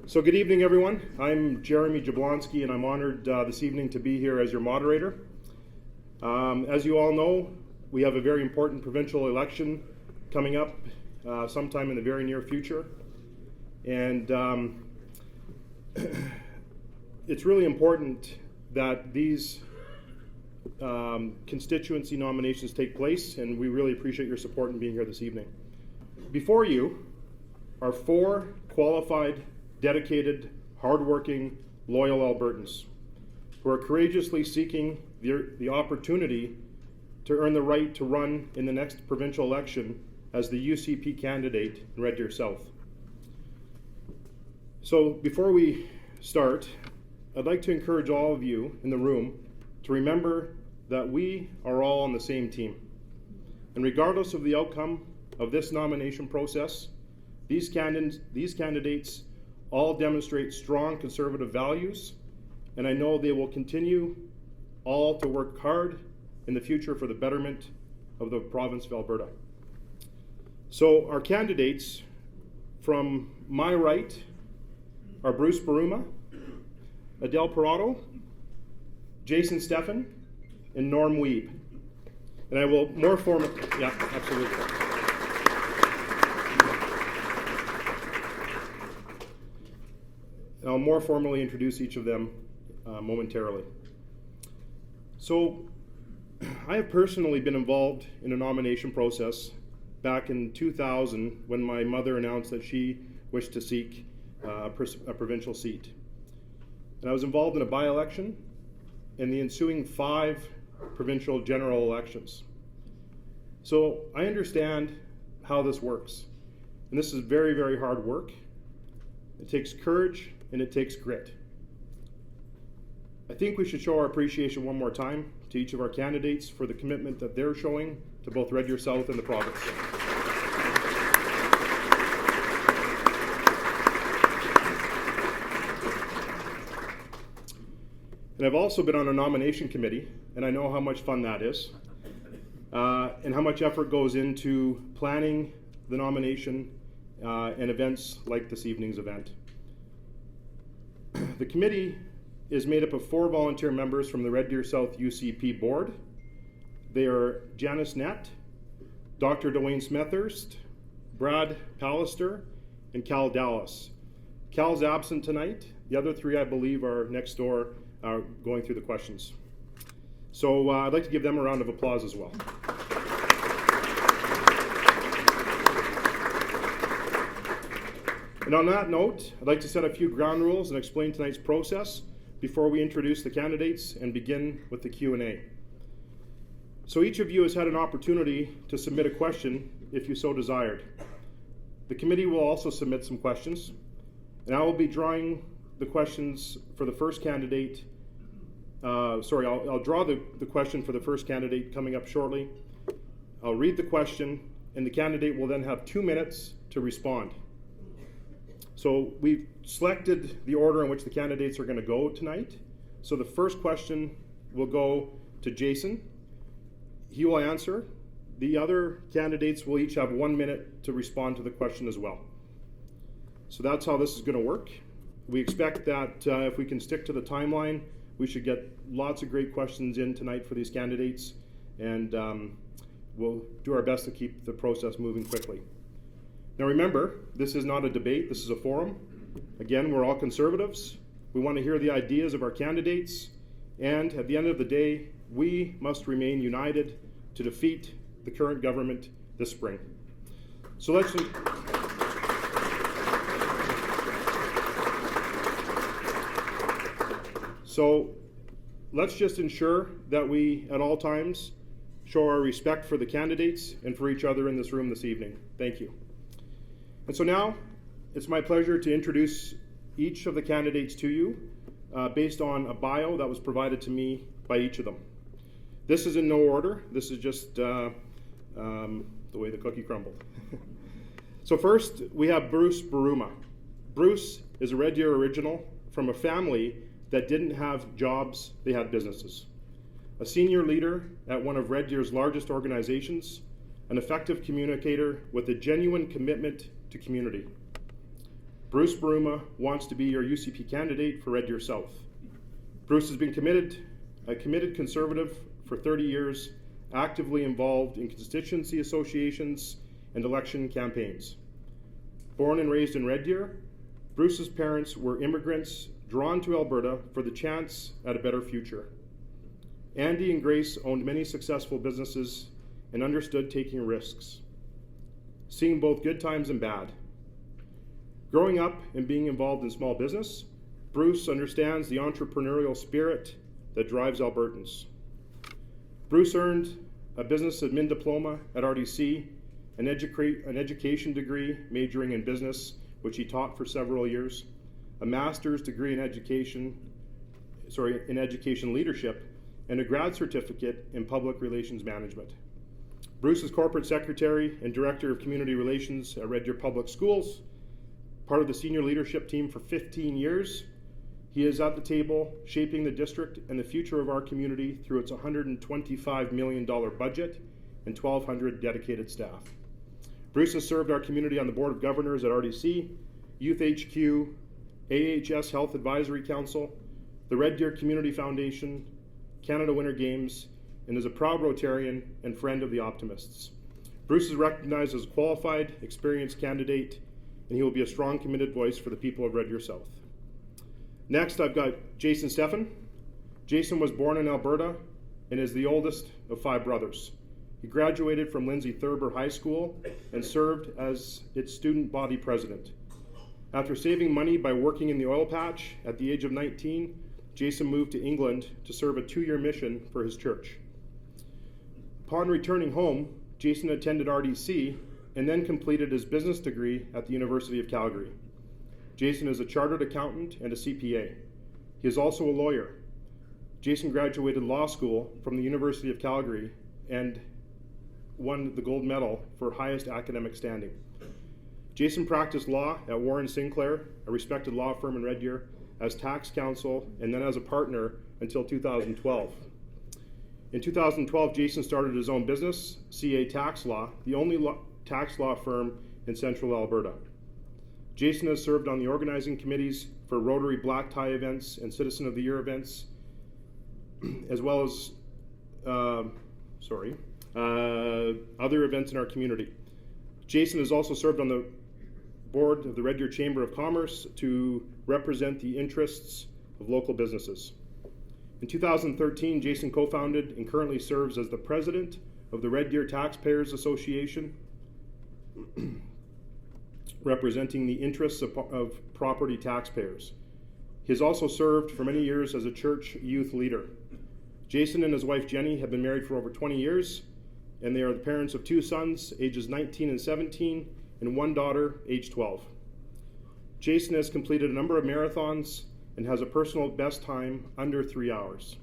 So good evening, everyone. I'm Jeremy Jablonski, and I'm honored this evening to be here as your moderator. As you all know, we have a very important provincial election coming up sometime in the very near future. And it's really important that these constituency nominations take place, and we really appreciate your support in being here this evening. Before you are 4 qualified, dedicated, hardworking, loyal Albertans who are courageously seeking the opportunity to earn the right to run in the next provincial election as the UCP candidate in Red Deer South. So before we start, I'd like to encourage all of you in the room to remember that we are all on the same team. And regardless of the outcome of this nomination process, these candidates all demonstrate strong conservative values, and I know they will continue all to work hard in the future for the betterment of the province of Alberta. So our candidates from my right are Bruce Baruma, Adele Perotto, Jason Steffen, and Norm Wiebe. And I will more formally, yeah, absolutely. I'll more formally introduce each of them momentarily. So, I have personally been involved in a nomination process back in 2000 when my mother announced that she wished to seek a provincial seat. And I was involved in a by-election and the ensuing 5 provincial general elections. So I understand how this works. And this is very, very hard work. It takes courage and it takes grit. I think we should show our appreciation one more time to each of our candidates for the commitment that they're showing to both Red Deer South and the province. And I've also been on a nomination committee, and I know how much fun that is, and how much effort goes into planning the nomination and events like this evening's event. The committee is made up of 4 volunteer members from the Red Deer South UCP board. They are Janice Nett, Dr. Dwayne Smethurst, Brad Pallister, and Cal Dallas. Cal's absent tonight. The other 3, I believe, are next door going through the questions. So I'd like to give them a round of applause as well. And on that note, I'd like to set a few ground rules and explain tonight's process before we introduce the candidates and begin with the Q&A. So each of you has had an opportunity to submit a question if you so desired. The committee will also submit some questions, and I will be drawing the questions for the first candidate. I'll draw the question for the first candidate coming up shortly. I'll read the question, and the candidate will then have 2 minutes to respond. So we've selected the order in which the candidates are going to go tonight. So the first question will go to Jason. He will answer. The other candidates will each have 1 minute to respond to the question as well. So that's how this is going to work. We expect that if we can stick to the timeline, we should get lots of great questions in tonight for these candidates, and we'll do our best to keep the process moving quickly. Now remember, this is not a debate, this is a forum. Again, we're all conservatives. We want to hear the ideas of our candidates, and at the end of the day, we must remain united to defeat the current government this spring. So let's just ensure that we, at all times, show our respect for the candidates and for each other in this room this evening. Thank you. And so now, it's my pleasure to introduce each of the candidates to you based on a bio that was provided to me by each of them. This is in no order. This is just the way the cookie crumbled. So first, we have Bruce Baruma. Bruce is a Red Deer original from a family that didn't have jobs, they had businesses. A senior leader at one of Red Deer's largest organizations, an effective communicator with a genuine commitment to community. Bruce Baruma wants to be your UCP candidate for Red Deer South. Bruce has been a committed conservative for 30 years, actively involved in constituency associations and election campaigns. Born and raised in Red Deer, Bruce's parents were immigrants drawn to Alberta for the chance at a better future. Andy and Grace owned many successful businesses and understood taking risks, seeing both good times and bad. Growing up and being involved in small business, Bruce understands the entrepreneurial spirit that drives Albertans. Bruce earned a business admin diploma at RDC, an education degree majoring in business, which he taught for several years, a master's degree in education leadership, and a grad certificate in public relations management. Bruce is corporate secretary and director of community relations at Red Deer Public Schools, part of the senior leadership team for 15 years. He is at the table shaping the district and the future of our community through its $125 million budget and 1,200 dedicated staff. Bruce has served our community on the Board of Governors at RDC, Youth HQ, AHS Health Advisory Council, the Red Deer Community Foundation, Canada Winter Games, and is a proud Rotarian and friend of the Optimists. Bruce is recognized as a qualified, experienced candidate, and he will be a strong, committed voice for the people of Red Deer South. Next, I've got Jason Steffen. Jason was born in Alberta and is the oldest of 5 brothers. He graduated from Lindsay Thurber High School and served as its student body president. After saving money by working in the oil patch at the age of 19, Jason moved to England to serve a 2-year mission for his church. Upon returning home, Jason attended RDC and then completed his business degree at the University of Calgary. Jason is a chartered accountant and a CPA. He is also a lawyer. Jason graduated law school from the University of Calgary and won the gold medal for highest academic standing. Jason practiced law at Warren Sinclair, a respected law firm in Red Deer, as tax counsel and then as a partner until 2012. In 2012, Jason started his own business, CA Tax Law, the only tax law firm in central Alberta. Jason has served on the organizing committees for Rotary Black Tie events and Citizen of the Year events, as well as other events in our community. Jason has also served on the board of the Red Deer Chamber of Commerce to represent the interests of local businesses. In 2013, Jason co-founded and currently serves as the president of the Red Deer Taxpayers Association, representing the interests of property taxpayers. He has also served for many years as a church youth leader. Jason and his wife Jenny have been married for over 20 years, and they are the parents of 2 sons, ages 19 and 17, and 1 daughter, age 12. Jason has completed a number of marathons and has a personal best time under 3 hours.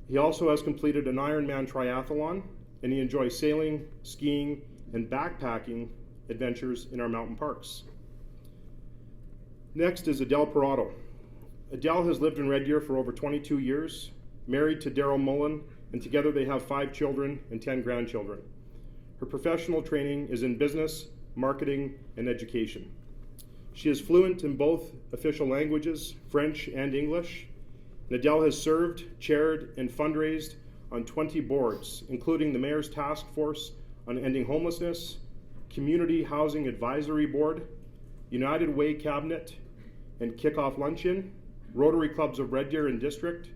He also has completed an Ironman triathlon, and he enjoys sailing, skiing, and backpacking adventures in our mountain parks. Next is Adele Parado. Adele has lived in Red Deer for over 22 years, married to Daryl Mullen, and together they have 5 children and 10 grandchildren. Her professional training is in business, marketing, and education. She is fluent in both official languages, French and English. Adele has served, chaired, and fundraised on 20 boards, including the Mayor's Task Force on Ending Homelessness, Community Housing Advisory Board, United Way Cabinet and Kickoff Luncheon, Rotary Clubs of Red Deer and District,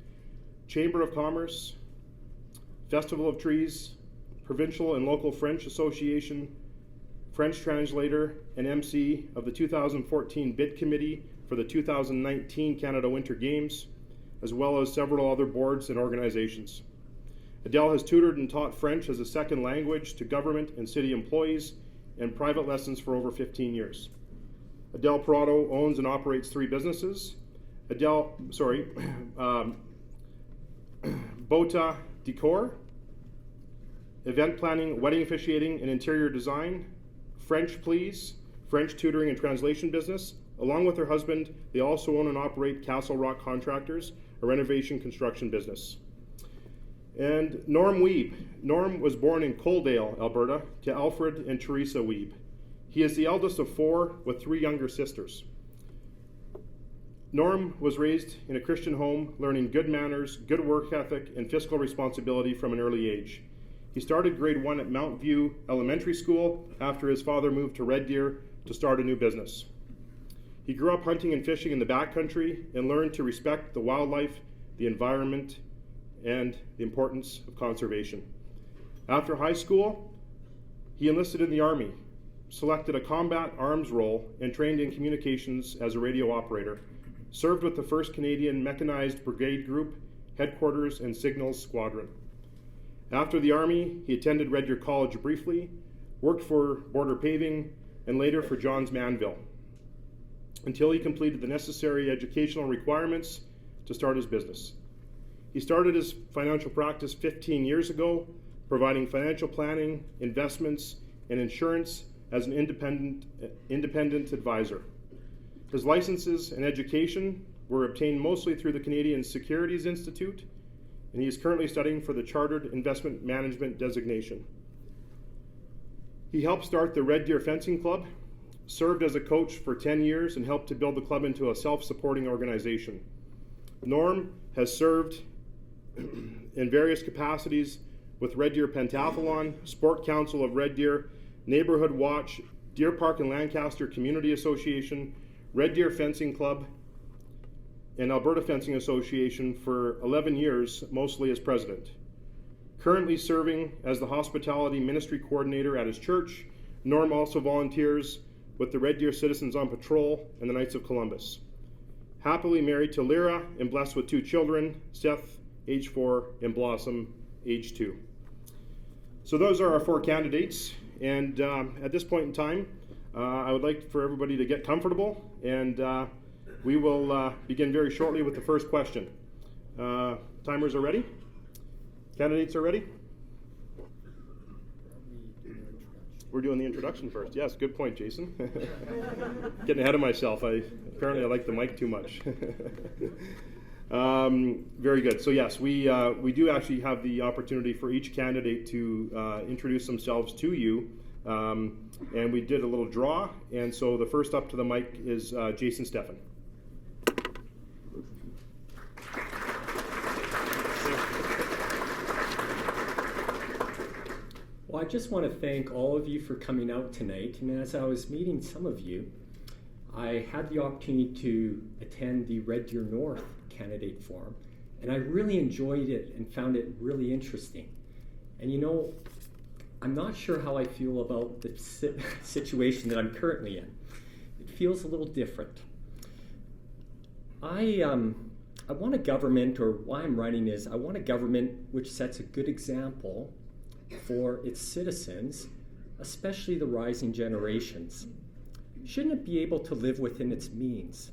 Chamber of Commerce, Festival of Trees, Provincial and Local French Association, French translator and MC of the 2014 Bid Committee for the 2019 Canada Winter Games, as well as several other boards and organizations. Adele has tutored and taught French as a second language to government and city employees and private lessons for over 15 years. Adele Parado owns and operates 3 businesses. Bota Decor, event planning, wedding officiating, and interior design. French Please, French tutoring and translation business. Along with her husband, they also own and operate Castle Rock Contractors, a renovation construction business. And Norm Wiebe. Norm was born in Coaldale, Alberta, to Alfred and Teresa Wiebe. He is the eldest of 4 with 3 younger sisters. Norm was raised in a Christian home, learning good manners, good work ethic, and fiscal responsibility from an early age. He started grade 1 at Mount View Elementary School after his father moved to Red Deer to start a new business. He grew up hunting and fishing in the backcountry and learned to respect the wildlife, the environment, and the importance of conservation. After high school, he enlisted in the Army, selected a combat arms role, and trained in communications as a radio operator. Served with the 1st Canadian Mechanized Brigade Group, Headquarters and Signals Squadron. After the Army, he attended Red Deer College briefly, worked for Border Paving, and later for Johns Manville, until he completed the necessary educational requirements to start his business. He started his financial practice 15 years ago, providing financial planning, investments, and insurance as an independent advisor. His licenses and education were obtained mostly through the Canadian Securities Institute, and he is currently studying for the Chartered Investment Management designation. He helped start the Red Deer Fencing Club, served as a coach for 10 years, and helped to build the club into a self-supporting organization. Norm has served in various capacities with Red Deer Pentathlon, Sport Council of Red Deer, Neighborhood Watch, Deer Park and Lancaster Community Association, Red Deer Fencing Club, and Alberta Fencing Association for 11 years, mostly as president. Currently serving as the Hospitality Ministry Coordinator at his church, Norm also volunteers with the Red Deer Citizens on Patrol and the Knights of Columbus. Happily married to Lyra and blessed with 2 children, Seth, age 4, and Blossom, age 2. So those are our 4 candidates, and at this point in time, I would like for everybody to get comfortable, and we will begin very shortly with the first question. Timers are ready? Candidates are ready? We're doing the introduction first. Yes, good point, Jason. Getting ahead of myself. Apparently I like the mic too much. Very good. So yes, we do actually have the opportunity for each candidate to introduce themselves to you. And we did a little draw. And so the first up to the mic is Jason Steffen. Well, I just want to thank all of you for coming out tonight. And as I was meeting some of you, I had the opportunity to attend the Red Deer North Candidate Forum, and I really enjoyed it and found it really interesting. And you know, I'm not sure how I feel about the situation that I'm currently in. It feels a little different. I want a government, or why I'm running is I want a government which sets a good example for its citizens, especially the rising generations. Shouldn't it be able to live within its means?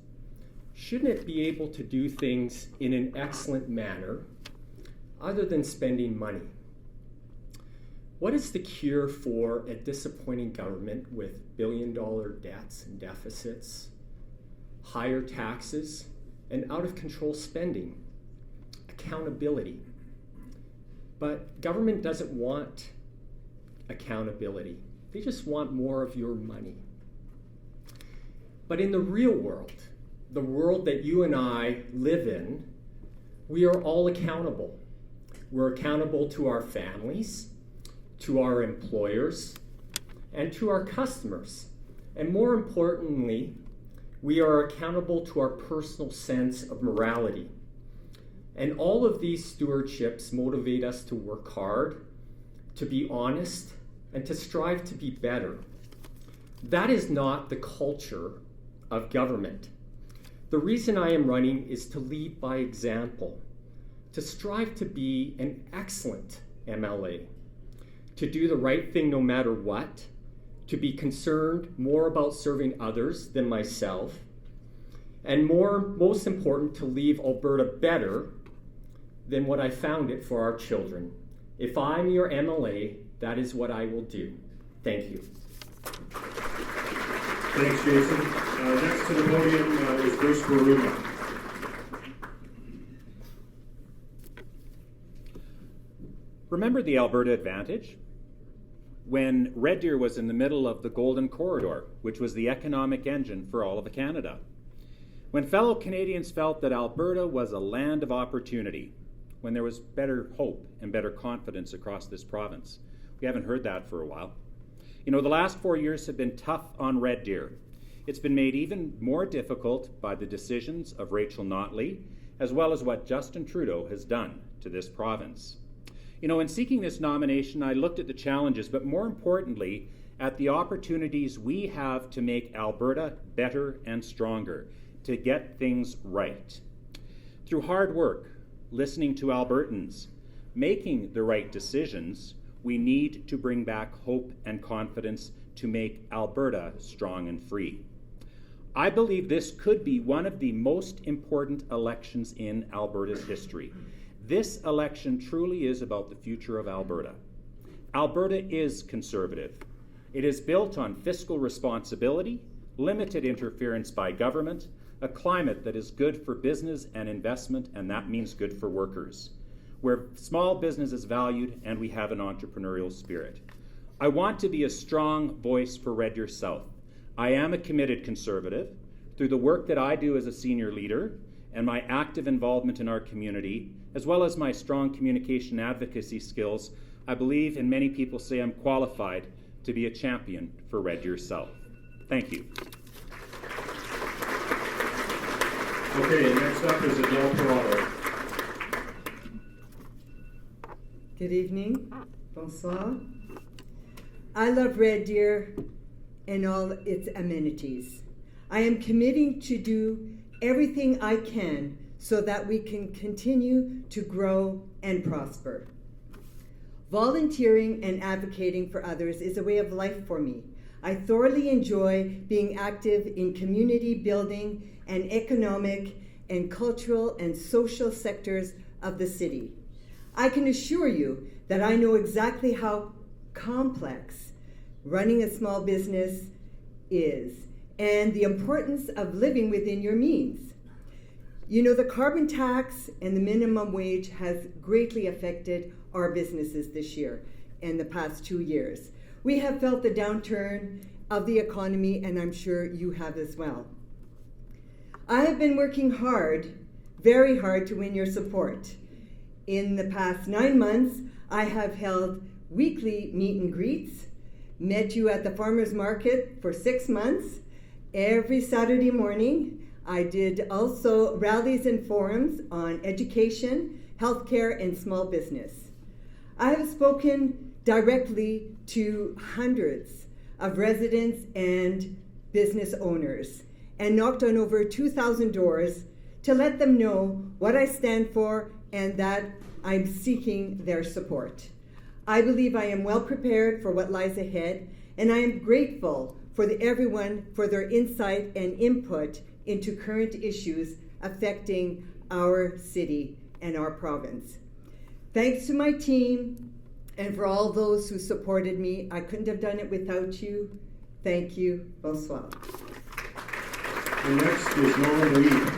Shouldn't it be able to do things in an excellent manner other than spending money? What is the cure for a disappointing government with billion-dollar debts and deficits, higher taxes, and out-of-control spending? Accountability. But government doesn't want accountability. They just want more of your money. But in the real world, the world that you and I live in, we are all accountable. We're accountable to our families, to our employers, and to our customers. And more importantly, we are accountable to our personal sense of morality. And all of these stewardships motivate us to work hard, to be honest, and to strive to be better. That is not the culture of government. The reason I am running is to lead by example, to strive to be an excellent MLA, to do the right thing no matter what, to be concerned more about serving others than myself, and most important, to leave Alberta better than what I found it for our children. If I'm your MLA, that is what I will do. Thank you. Thanks, Jason. Next to the podium is Bruce Baruma. Remember the Alberta Advantage? when Red Deer was in the middle of the Golden Corridor, which was the economic engine for all of Canada. When fellow Canadians felt that Alberta was a land of opportunity, when there was better hope and better confidence across this province. We haven't heard that for a while. You know, the last 4 years have been tough on Red Deer. It's been made even more difficult by the decisions of Rachel Notley, as well as what Justin Trudeau has done to this province. You know, in seeking this nomination, I looked at the challenges, but more importantly, at the opportunities we have to make Alberta better and stronger, to get things right. Through hard work, listening to Albertans, making the right decisions, we need to bring back hope and confidence to make Alberta strong and free. I believe this could be one of the most important elections in Alberta's history. This election truly is about the future of Alberta. Alberta is conservative. It is built on fiscal responsibility, limited interference by government, a climate that is good for business and investment, and that means good for workers, where small business is valued and we have an entrepreneurial spirit. I want to be a strong voice for Red Deer South. I am a committed conservative. Through the work that I do as a senior leader and my active involvement in our community, as well as my strong communication advocacy skills, I believe, and many people say I'm qualified to be a champion for Red Deer South. Thank you. Okay, next up is Adele Corrado. Good evening. Bonsoir. I love Red Deer and all its amenities. I am committing to do everything I can so that we can continue to grow and prosper. Volunteering and advocating for others is a way of life for me. I thoroughly enjoy being active in community building and economic and cultural and social sectors of the city. I can assure you that I know exactly how complex running a small business is and the importance of living within your means. You know, the carbon tax and the minimum wage has greatly affected our businesses this year and the past 2 years. We have felt the downturn of the economy, and I'm sure you have as well. I have been working hard, very hard, to win your support. In the past 9 months, I have held weekly meet and greets, met you at the farmers market for 6 months, every Saturday morning. I did also rallies and forums on education, healthcare, and small business. I have spoken directly to hundreds of residents and business owners and knocked on over 2,000 doors to let them know what I stand for and that I'm seeking their support. I believe I am well prepared for what lies ahead, and I am grateful for everyone for their insight and input into current issues affecting our city and our province. Thanks to my team and for all those who supported me. I couldn't have done it without you. Thank you. Bonsoir. And next is Norman Lee.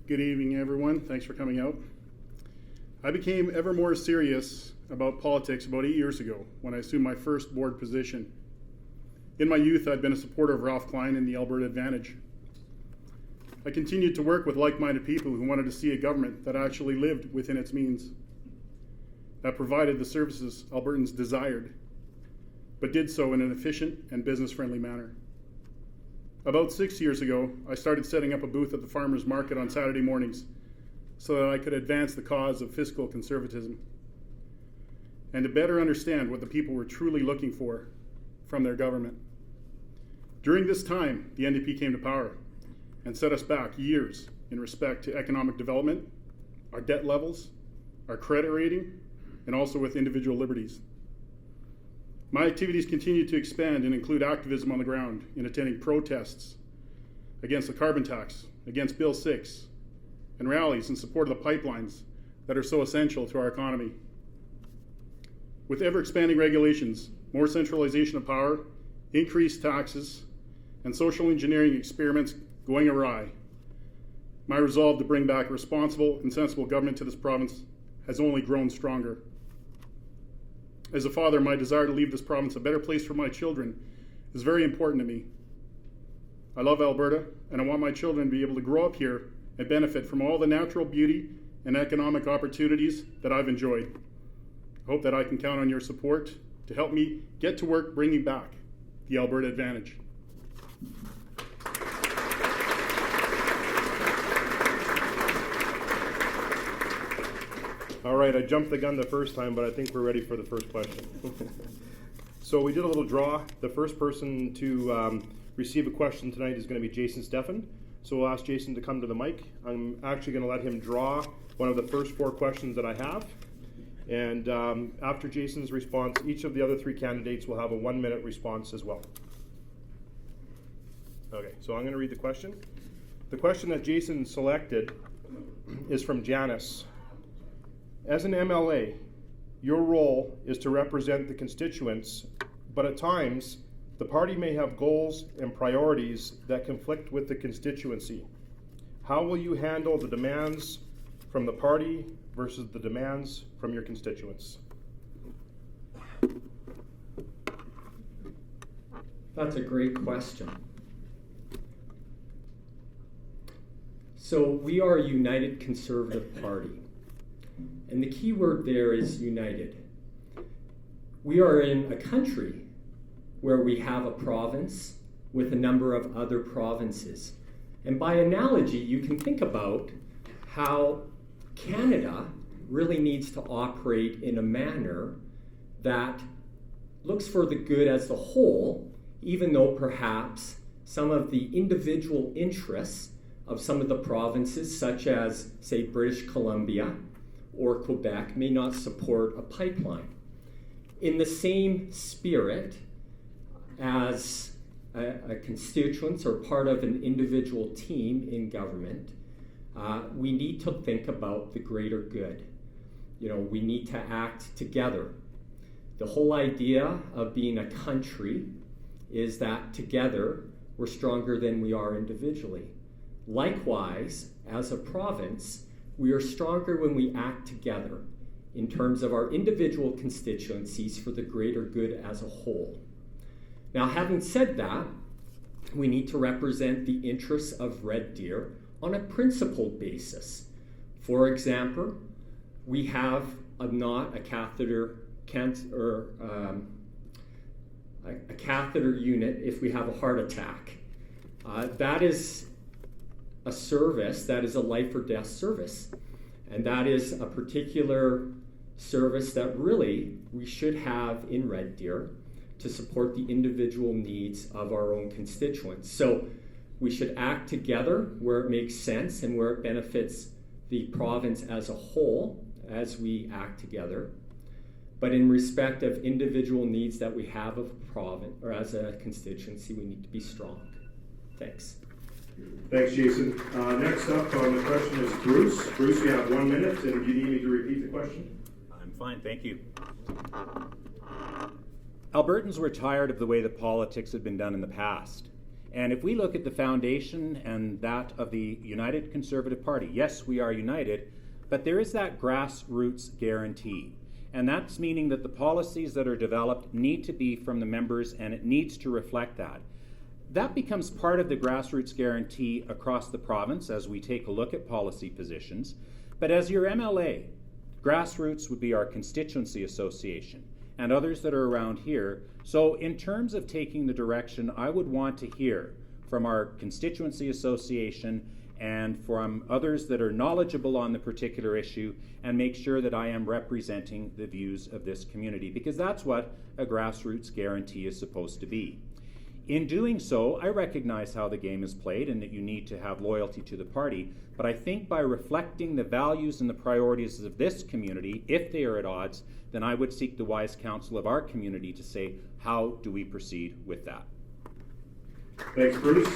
Good evening, everyone. Thanks for coming out. I became ever more serious about politics about 8 years ago when I assumed my first board position. In my youth, I'd been a supporter of Ralph Klein and the Alberta Advantage. I continued to work with like-minded people who wanted to see a government that actually lived within its means, that provided the services Albertans desired, but did so in an efficient and business-friendly manner. About 6 years ago, I started setting up a booth at the farmers market on Saturday mornings so that I could advance the cause of fiscal conservatism and to better understand what the people were truly looking for from their government. During this time, the NDP came to power and set us back years in respect to economic development, our debt levels, our credit rating, and also with individual liberties. My activities continue to expand and include activism on the ground in attending protests against the carbon tax, against Bill 6, and rallies in support of the pipelines that are so essential to our economy. With ever-expanding regulations, more centralization of power, increased taxes, and social engineering experiments going awry, my resolve to bring back responsible and sensible government to this province has only grown stronger. As a father, my desire to leave this province a better place for my children is very important to me. I love Alberta, and I want my children to be able to grow up here and benefit from all the natural beauty and economic opportunities that I've enjoyed. I hope that I can count on your support to help me get to work bringing back the Alberta Advantage. All right, I jumped the gun the first time, but I think we're ready for the first question. So we did a little draw. The first person to receive a question tonight is going to be Jason Steffen. So we'll ask Jason to come to the mic. I'm actually going to let him draw one of the first 4 questions that I have. And after Jason's response, each of the other 3 candidates will have a 1-minute response as well. Okay, so I'm going to read the question. The question that Jason selected is from Janice. As an MLA, your role is to represent the constituents, but at times, the party may have goals and priorities that conflict with the constituency. How will you handle the demands from the party versus the demands from your constituents? That's a great question. So we are a united Conservative Party. And the key word there is united. We are in a country where we have a province with a number of other provinces. And by analogy, you can think about how Canada really needs to operate in a manner that looks for the good as the whole, even though perhaps some of the individual interests of some of the provinces, such as, say, British Columbia or Quebec, may not support a pipeline. In the same spirit as a constituents or part of an individual team in government, we need to think about the greater good. You know, we need to act together. The whole idea of being a country is that together we're stronger than we are individually. Likewise, as a province, we are stronger when we act together in terms of our individual constituencies for the greater good as a whole. Now, having said that, we need to represent the interests of Red Deer on a principled basis. For example, we have not a catheter unit if we have a heart attack. That is a service that is a life or death service. And that is a particular service that really we should have in Red Deer to support the individual needs of our own constituents. So we should act together where it makes sense and where it benefits the province as a whole as we act together. But in respect of individual needs that we have of a province or as a constituency, we need to be strong. Thanks. Thanks, Jason. Next up on the question is Bruce. Bruce, you have 1 minute, and do you need me to repeat the question? I'm fine, thank you. Albertans were tired of the way that politics had been done in the past. And if we look at the foundation and that of the United Conservative Party, yes, we are united, but there is that grassroots guarantee. And that's meaning that the policies that are developed need to be from the members, and it needs to reflect that. That becomes part of the grassroots guarantee across the province as we take a look at policy positions. But as your MLA, grassroots would be our constituency association and others that are around here. So in terms of taking the direction, I would want to hear from our constituency association and from others that are knowledgeable on the particular issue, and make sure that I am representing the views of this community, because that's what a grassroots guarantee is supposed to be. In doing so, I recognize how the game is played and that you need to have loyalty to the party, but I think by reflecting the values and the priorities of this community, if they are at odds, then I would seek the wise counsel of our community to say, how do we proceed with that? Thanks, Bruce.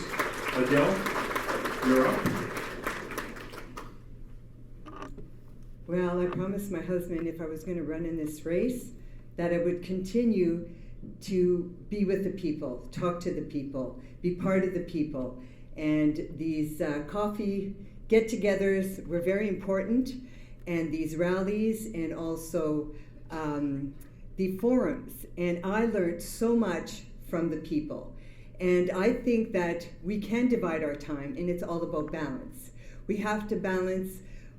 Adele, you're up. Well, I promised my husband if I was going to run in this race that I would continue to be with the people, talk to the people, be part of the people. And these coffee get-togethers were very important. and these rallies and also the forums. And I learned so much from the people. And I think that we can divide our time, and it's all about balance. We have to balance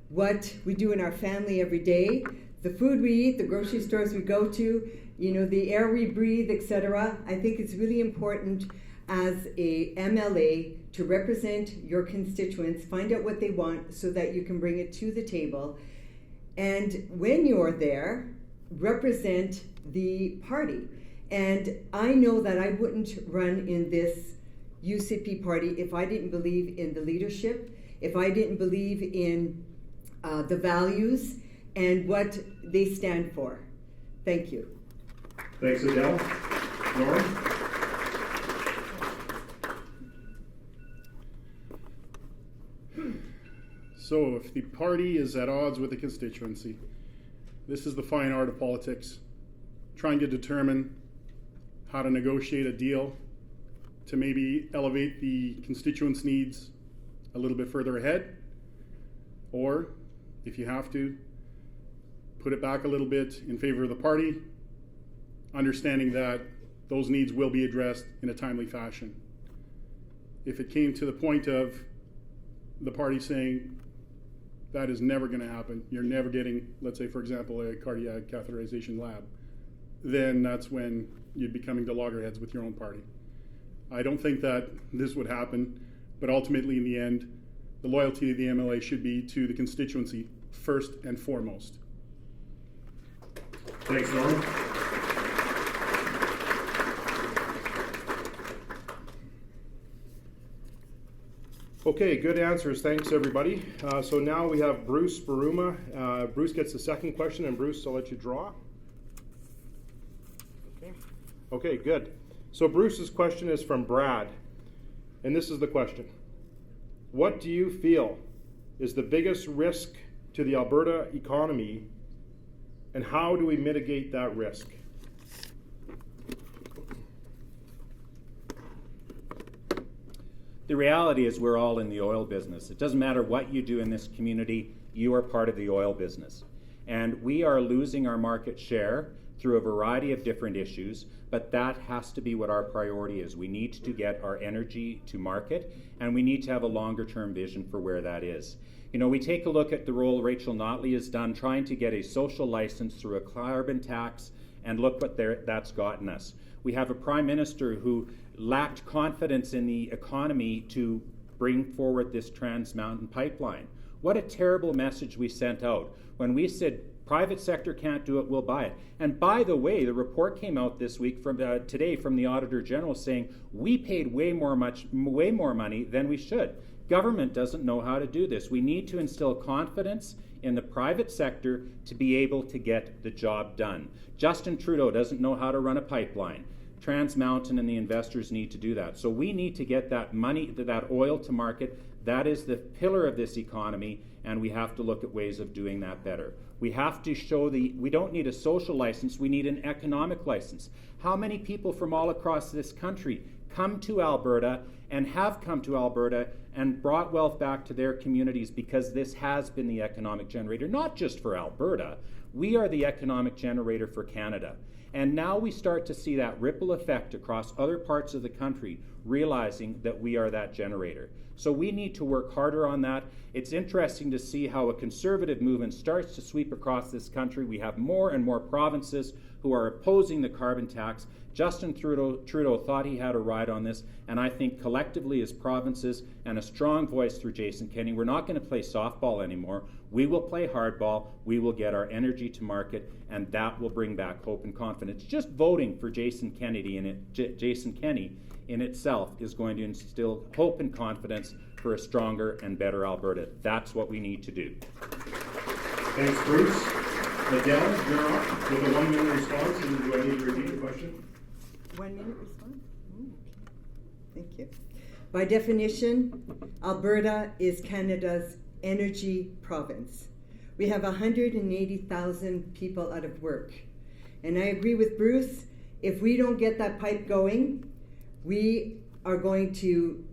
what we do in our family every day, the food we eat, the grocery stores we go to, the air we breathe, etc. I think it's really important as a MLA to represent your constituents, find out what they want so that you can bring it to the table. And when you're there, represent the party. And I know that I wouldn't run in this UCP party if I didn't believe in the leadership, if I didn't believe in the values and what they stand for. Thank you. Thanks, Adele. Norm? So if the party is at odds with the constituency, this is the fine art of politics, trying to determine how to negotiate a deal to maybe elevate the constituents' needs a little bit further ahead, or if you have to, put it back a little bit in favor of the party, understanding that those needs will be addressed in a timely fashion. If it came to the point of the party saying, that is never going to happen, you're never getting, let's say, for example, a cardiac catheterization lab, then that's when you'd be coming to loggerheads with your own party. I don't think that this would happen, but ultimately in the end, the loyalty of the MLA should be to the constituency first and foremost. Thanks, Norm. Okay, good answers. Thanks, everybody. So now we have Bruce Baruma. Bruce gets the second question, and Bruce, I'll let you draw. Okay, good. So Bruce's question is from Brad, and this is the question. What do you feel is the biggest risk to the Alberta economy, and how do we mitigate that risk? The reality is we're all in the oil business. It doesn't matter what you do in this community, you are part of the oil business. And we are losing our market share through a variety of different issues, but that has to be what our priority is. We need to get our energy to market, and we need to have a longer term vision for where that is. We take a look at the role Rachel Notley has done trying to get a social license through a carbon tax, and look what that's gotten us. We have a prime minister who lacked confidence in the economy to bring forward this Trans Mountain pipeline. What a terrible message we sent out when we said private sector can't do it, we'll buy it. And by the way, the report came out this week today from the Auditor General saying we paid way more money than we should. Government doesn't know how to do this. We need to instill confidence in the private sector to be able to get the job done. Justin Trudeau doesn't know how to run a pipeline. Trans Mountain and the investors need to do that. So we need to get that money, that oil to market. That is the pillar of this economy, and we have to look at ways of doing that better. We have to show we don't need a social license, we need an economic license. How many people from all across this country come to Alberta and have come to Alberta and brought wealth back to their communities because this has been the economic generator, not just for Alberta. We are the economic generator for Canada. And now we start to see that ripple effect across other parts of the country, realizing that we are that generator. So we need to work harder on that. It's interesting to see how a conservative movement starts to sweep across this country. We have more and more provinces who are opposing the carbon tax. Justin Trudeau thought he had a ride on this, and I think collectively as provinces and a strong voice through Jason Kenney, we're not going to play softball anymore. We will play hardball. We will get our energy to market, and that will bring back hope and confidence. Just voting for Jason Kenney in itself is going to instill hope and confidence for a stronger and better Alberta. That's what we need to do. Thanks, Bruce. Adele, you're up with a 1 minute response, and do I need to repeat the question? 1 minute response? Okay. Thank you. By definition, Alberta is Canada's energy province. We have 180,000 people out of work. And I agree with Bruce, if we don't get that pipe going, we are going to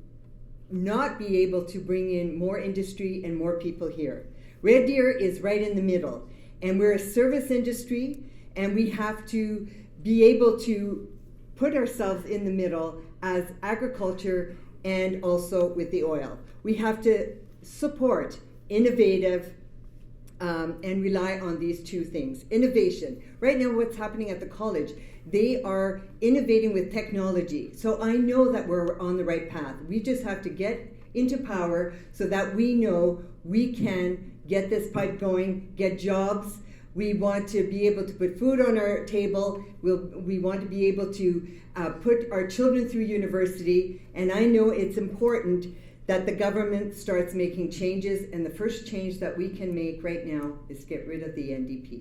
not be able to bring in more industry and more people here. Red Deer is right in the middle, and we're a service industry, and we have to be able to put ourselves in the middle as agriculture and also with the oil. We have to support innovative and rely on these two things. Innovation. Right now, what's happening at the college, they are innovating with technology. So I know that we're on the right path. We just have to get into power so that we know we can get this pipe going, get jobs. We want to be able to put food on our table. We want to be able to put our children through university. And I know it's important that the government starts making changes. And the first change that we can make right now is get rid of the NDP.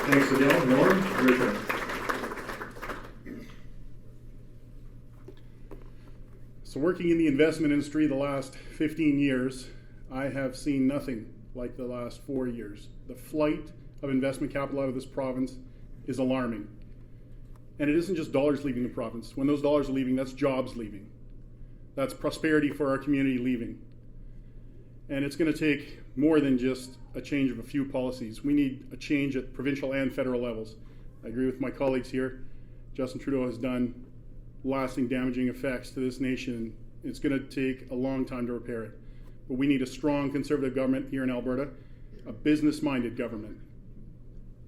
Thanks, Adele. Norm, your turn. So working in the investment industry the last 15 years, I have seen nothing like the last 4 years. The flight of investment capital out of this province is alarming. And it isn't just dollars leaving the province. When those dollars are leaving, that's jobs leaving. That's prosperity for our community leaving. And it's going to take more than just a change of a few policies. We need a change at provincial and federal levels. I agree with my colleagues here. Justin Trudeau has done lasting damaging effects to this nation. It's going to take a long time to repair it. But we need a strong conservative government here in Alberta, a business-minded government,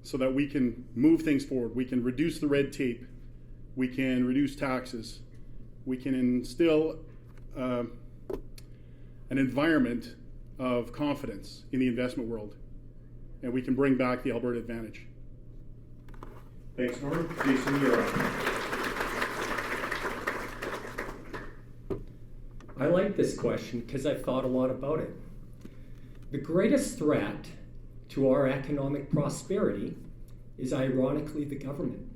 so that we can move things forward. We can reduce the red tape. We can reduce taxes. We can instill an environment of confidence in the investment world. And we can bring back the Alberta advantage. Thanks, Norm. Jason, you're up. I like this question because I've thought a lot about it. The greatest threat to our economic prosperity is ironically the government.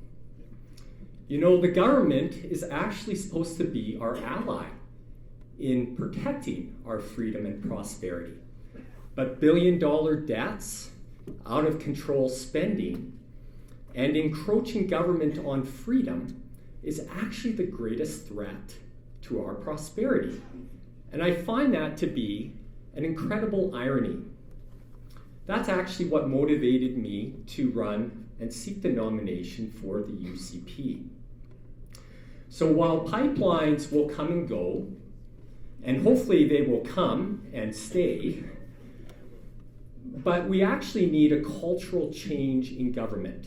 You know, the government is actually supposed to be our ally in protecting our freedom and prosperity. But billion-dollar debts, out-of-control spending, and encroaching government on freedom is actually the greatest threat to our prosperity. And I find that to be an incredible irony. That's actually what motivated me to run and seek the nomination for the UCP. So while pipelines will come and go, and hopefully they will come and stay, but we actually need a cultural change in government.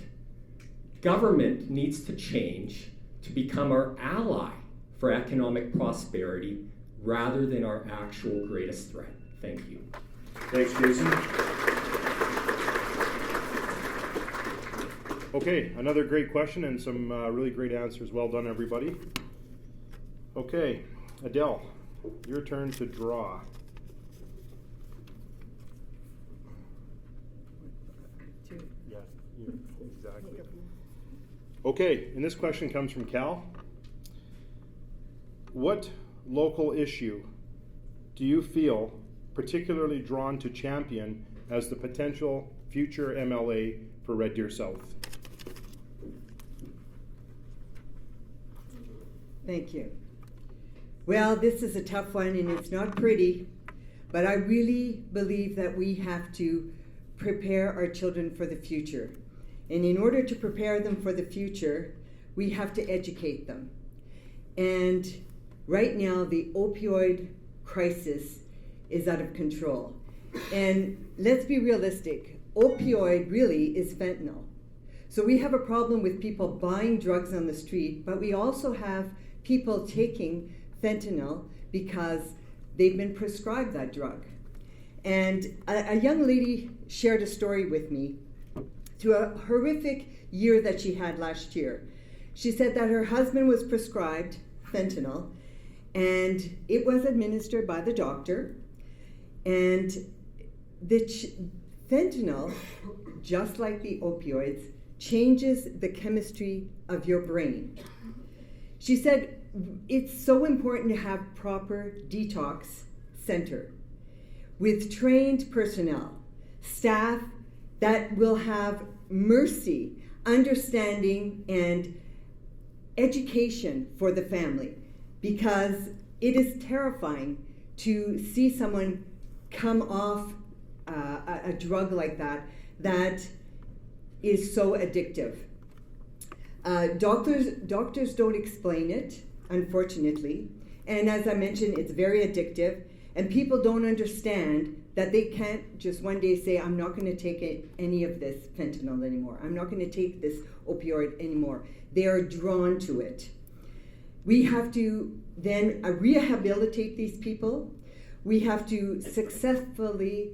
Government needs to change to become our ally for economic prosperity rather than our actual greatest threat. Thank you. Thanks, Jason. Okay, another great question and some really great answers. Well done, everybody. Okay, Adele, your turn to draw. Yeah, exactly. Okay, and this question comes from Cal. What local issue do you feel particularly drawn to champion as the potential future MLA for Red Deer South? Thank you. Well, this is a tough one and it's not pretty, but I really believe that we have to prepare our children for the future. And in order to prepare them for the future, we have to educate them. And right now, the opioid crisis is out of control. And let's be realistic, opioid really is fentanyl. So we have a problem with people buying drugs on the street, but we also have people taking fentanyl because they've been prescribed that drug. And a young lady shared a story with me to a horrific year that she had last year. She said that her husband was prescribed fentanyl, and it was administered by the doctor. And the fentanyl, just like the opioids, changes the chemistry of your brain. She said it's so important to have proper detox center with trained personnel, staff that will have mercy, understanding, and education for the family, because it is terrifying to see someone come off a drug like that is so addictive. Doctors don't explain it, unfortunately, and as I mentioned, it's very addictive, and people don't understand that they can't just one day say, I'm not going to take any of this fentanyl anymore. I'm not going to take this opioid anymore. They are drawn to it. We have to then rehabilitate these people. We have to successfully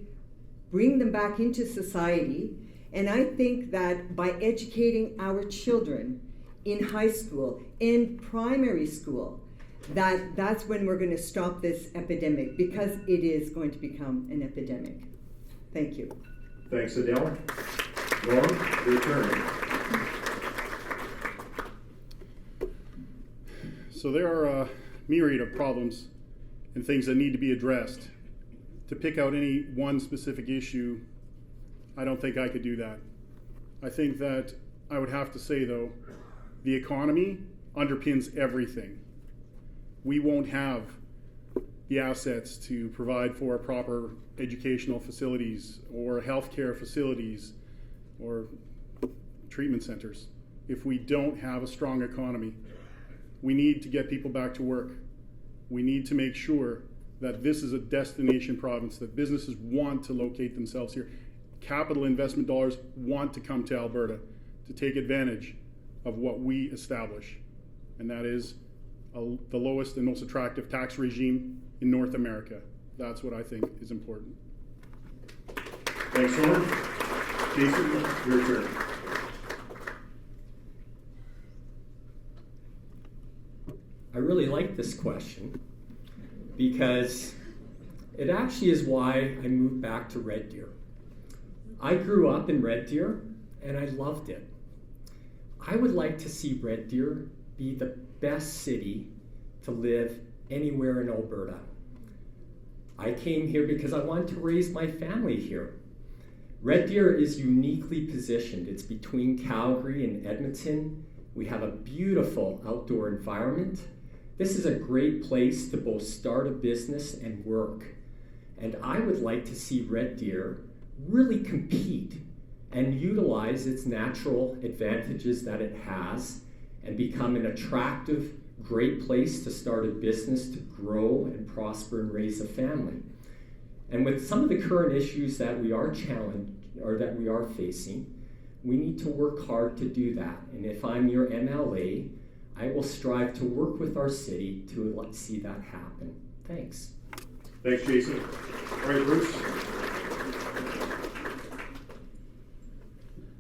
bring them back into society. And I think that by educating our children in high school, in primary school, that's when we're going to stop this epidemic, because it is going to become an epidemic. Thank you. Thanks, Adele. Norm, your turn. So there are a myriad of problems and things that need to be addressed. To pick out any one specific issue, I don't think I could do that. I think that I would have to say, though, the economy underpins everything. We won't have the assets to provide for proper educational facilities or healthcare facilities or treatment centers if we don't have a strong economy. We need to get people back to work. We need to make sure that this is a destination province, that businesses want to locate themselves here. Capital investment dollars want to come to Alberta to take advantage of what we establish, and that is the lowest and most attractive tax regime in North America. That's what I think is important. Thanks, Norm. Jason, your turn. I really like this question because it actually is why I moved back to Red Deer. I grew up in Red Deer and I loved it. I would like to see Red Deer be the best city to live anywhere in Alberta. I came here because I wanted to raise my family here. Red Deer is uniquely positioned. It's between Calgary and Edmonton. We have a beautiful outdoor environment. This is a great place to both start a business and work. And I would like to see Red Deer really compete and utilize its natural advantages that it has and become an attractive, great place to start a business, to grow and prosper and raise a family. And with some of the current issues that we are challenged or that we are facing, we need to work hard to do that. And if I'm your MLA, I will strive to work with our city to see that happen. Thanks. Thanks, Jason. All right, Bruce.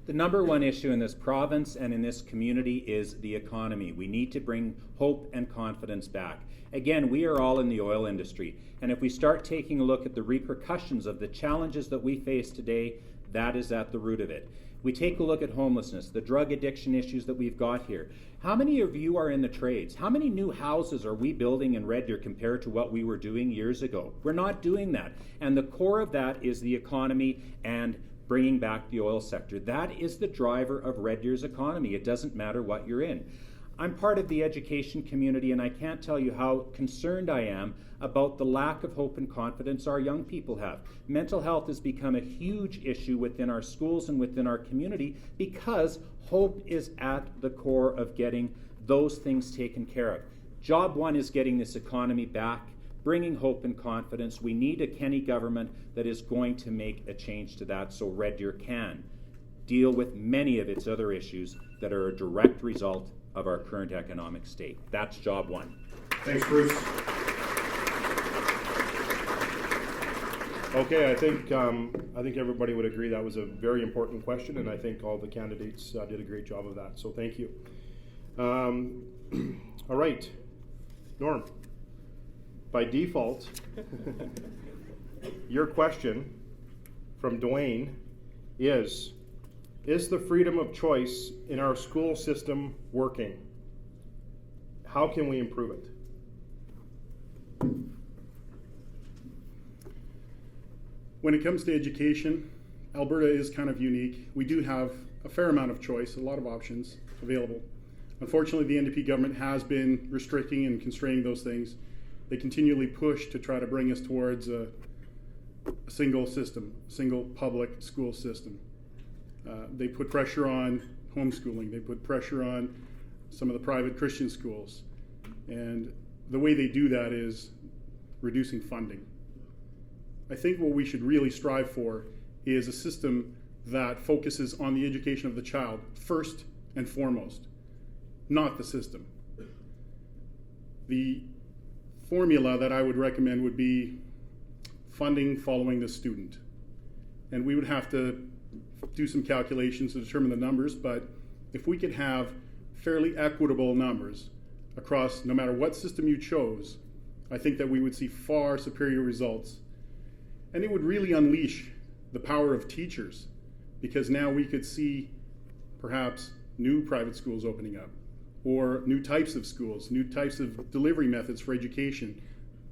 The number one issue in this province and in this community is the economy. We need to bring hope and confidence back. Again, we are all in the oil industry, and if we start taking a look at the repercussions of the challenges that we face today, that is at the root of it. We take a look at homelessness, the drug addiction issues that we've got here. How many of you are in the trades? How many new houses are we building in Red Deer compared to what we were doing years ago? We're not doing that. And the core of that is the economy and bringing back the oil sector. That is the driver of Red Deer's economy. It doesn't matter what you're in. I'm part of the education community, and I can't tell you how concerned I am about the lack of hope and confidence our young people have. Mental health has become a huge issue within our schools and within our community because hope is at the core of getting those things taken care of. Job one is getting this economy back, bringing hope and confidence. We need a Kenny government that is going to make a change to that so Red Deer can deal with many of its other issues that are a direct result of our current economic state. That's job one. Thanks, Bruce. Okay, I think everybody would agree that was a very important question, and I think all the candidates did a great job of that. So thank you. All right, Norm. By default, your question from Dwayne is the freedom of choice in our school system working? How can we improve it? When it comes to education, Alberta is kind of unique. We do have a fair amount of choice, a lot of options available. Unfortunately, the NDP government has been restricting and constraining those things. They continually push to try to bring us towards a single system, single public school system. They put pressure on homeschooling. They put pressure on some of the private Christian schools. And the way they do that is reducing funding. I think what we should really strive for is a system that focuses on the education of the child first and foremost, not the system. The formula that I would recommend would be funding following the student. And we would have to do some calculations to determine the numbers, but if we could have fairly equitable numbers across no matter what system you chose, I think that we would see far superior results. And it would really unleash the power of teachers, because now we could see perhaps new private schools opening up, or new types of schools, new types of delivery methods for education,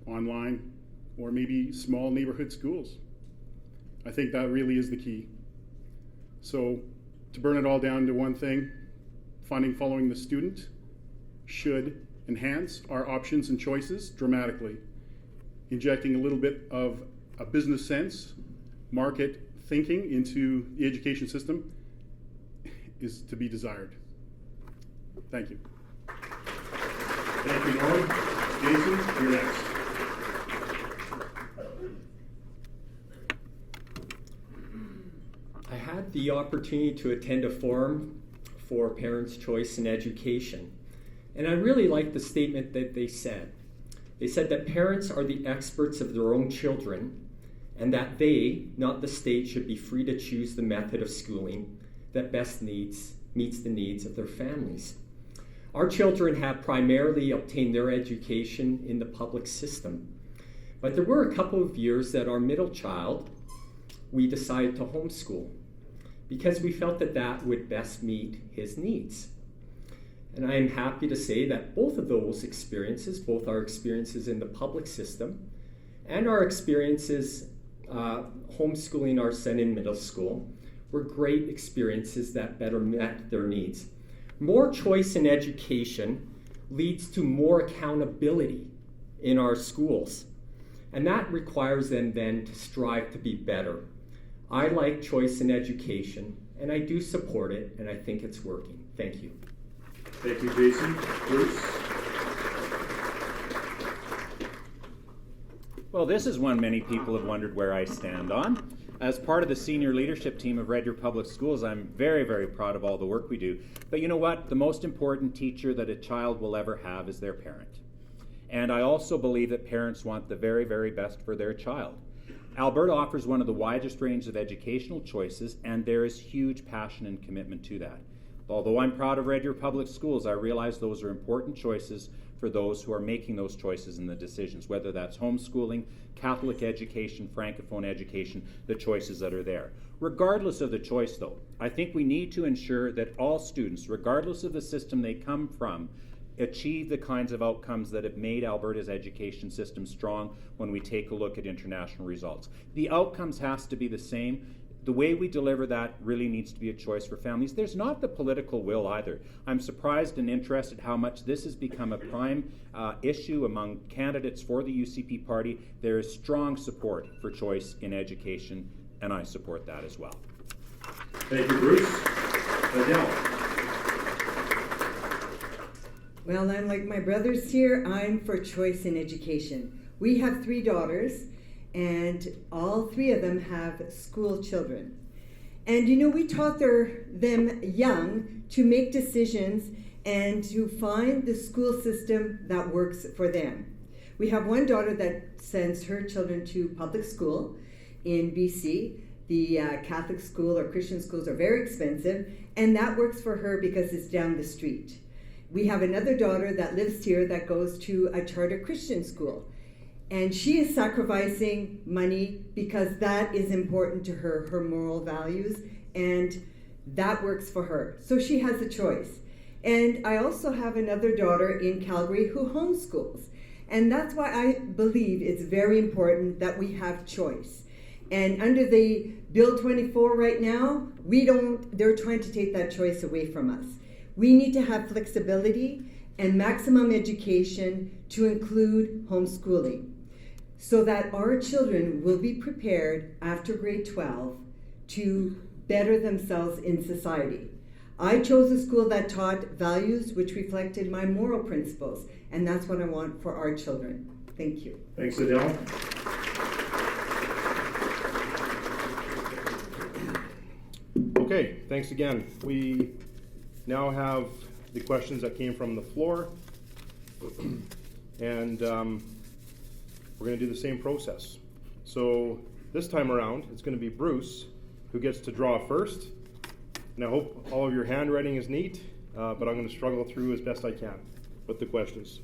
online, or maybe small neighborhood schools. I think that really is the key. So to burn it all down to one thing, funding following the student should enhance our options and choices dramatically. Injecting a little bit of a business sense, market thinking into the education system is to be desired. Thank you. Thank you, Norm. Jason, you're next. I had the opportunity to attend a forum for parents' choice in education, and I really liked the statement that they said. They said that parents are the experts of their own children, and that they, not the state, should be free to choose the method of schooling that best meets the needs of their families. Our children have primarily obtained their education in the public system, but there were a couple of years that our middle child, we decided to homeschool because we felt that that would best meet his needs. And I am happy to say that both of those experiences, both our experiences in the public system and our experiences homeschooling our son in middle school, were great experiences that better met their needs. More choice in education leads to more accountability in our schools, and that requires them then to strive to be better. I like choice in education, and I do support it, and I think it's working. Thank you. Thank you, Jason. Bruce? Well, this is one many people have wondered where I stand on. As part of the senior leadership team of Red Deer Public Schools, I'm very, very proud of all the work we do. But you know what? The most important teacher that a child will ever have is their parent. And I also believe that parents want the very, very best for their child. Alberta offers one of the widest range of educational choices, and there is huge passion and commitment to that. Although I'm proud of Red Deer Public Schools, I realize those are important choices for those who are making those choices and the decisions, whether that's homeschooling, Catholic education, Francophone education, the choices that are there. Regardless of the choice, though, I think we need to ensure that all students, regardless of the system they come from, achieve the kinds of outcomes that have made Alberta's education system strong when we take a look at international results. The outcomes has to be the same. The way we deliver that really needs to be a choice for families. There's not the political will either. I'm surprised and interested how much this has become a prime issue among candidates for the UCP party. There is strong support for choice in education, and I support that as well. Thank you, Bruce. Adele. Well, I'm like my brothers here. I'm for choice in education. We have 3 daughters, and all 3 of them have school children. And you know, we taught them young to make decisions and to find the school system that works for them. We have one daughter that sends her children to public school in BC. The Catholic school or Christian schools are very expensive, and that works for her because it's down the street. We have another daughter that lives here that goes to a charter Christian school. And she is sacrificing money because that is important to her, her moral values, and that works for her. So she has a choice. And I also have another daughter in Calgary who homeschools. And that's why I believe it's very important that we have choice. And under the Bill 24 right now, they're trying to take that choice away from us. We need to have flexibility and maximum education to include homeschooling. so that our children will be prepared after grade 12 to better themselves in society. I chose a school that taught values which reflected my moral principles, and that's what I want for our children. Thank you. Thanks, Adele. Okay, thanks again. We now have the questions that came from the floor, and we're going to do the same process. So this time around, it's going to be Bruce who gets to draw first, and I hope all of your handwriting is neat, but I'm going to struggle through as best I can with the questions.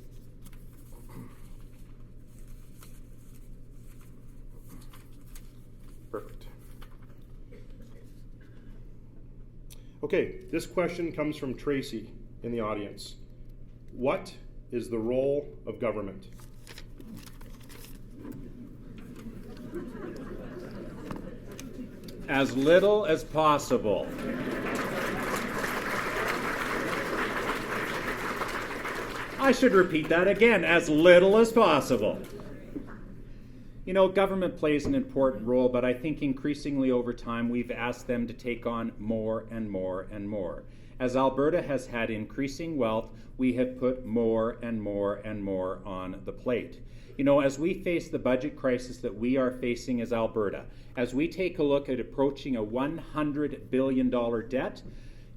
Perfect. Okay, this question comes from Tracy in the audience. What is the role of government? As little as possible. I should repeat that again, as little as possible. You know, government plays an important role, but I think increasingly over time we've asked them to take on more and more and more. As Alberta has had increasing wealth, we have put more and more and more on the plate. You know, as we face the budget crisis that we are facing as Alberta, as we take a look at approaching a $100 billion debt,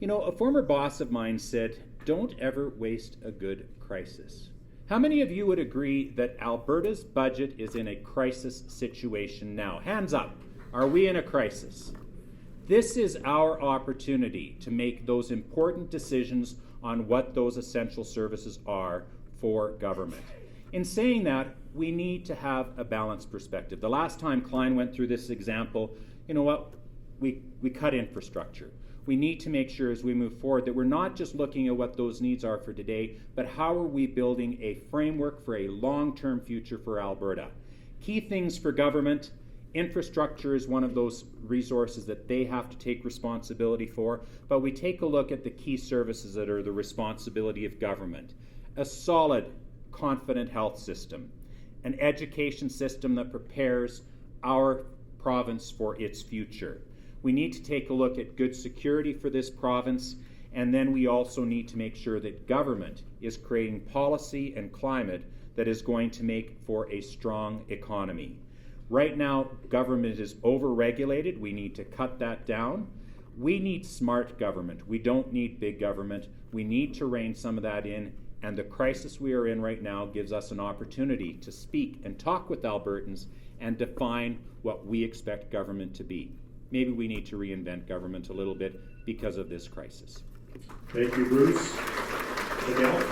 you know, a former boss of mine said, "Don't ever waste a good crisis." How many of you would agree that Alberta's budget is in a crisis situation now? Hands up. Are we in a crisis? This is our opportunity to make those important decisions on what those essential services are for government. In saying that, we need to have a balanced perspective. The last time Klein went through this example, you know what? We cut infrastructure. We need to make sure as we move forward that we're not just looking at what those needs are for today, but how are we building a framework for a long-term future for Alberta. Key things for government: infrastructure is one of those resources that they have to take responsibility for, but we take a look at the key services that are the responsibility of government. A solid, confident health system, an education system that prepares our province for its future. We need to take a look at good security for this province, and then we also need to make sure that government is creating policy and climate that is going to make for a strong economy. Right now, government is over-regulated. We need to cut that down. We need smart government. We don't need big government. We need to rein some of that in, and the crisis we are in right now gives us an opportunity to speak and talk with Albertans and define what we expect government to be. Maybe we need to reinvent government a little bit because of this crisis. Thank you, Bruce. Adele?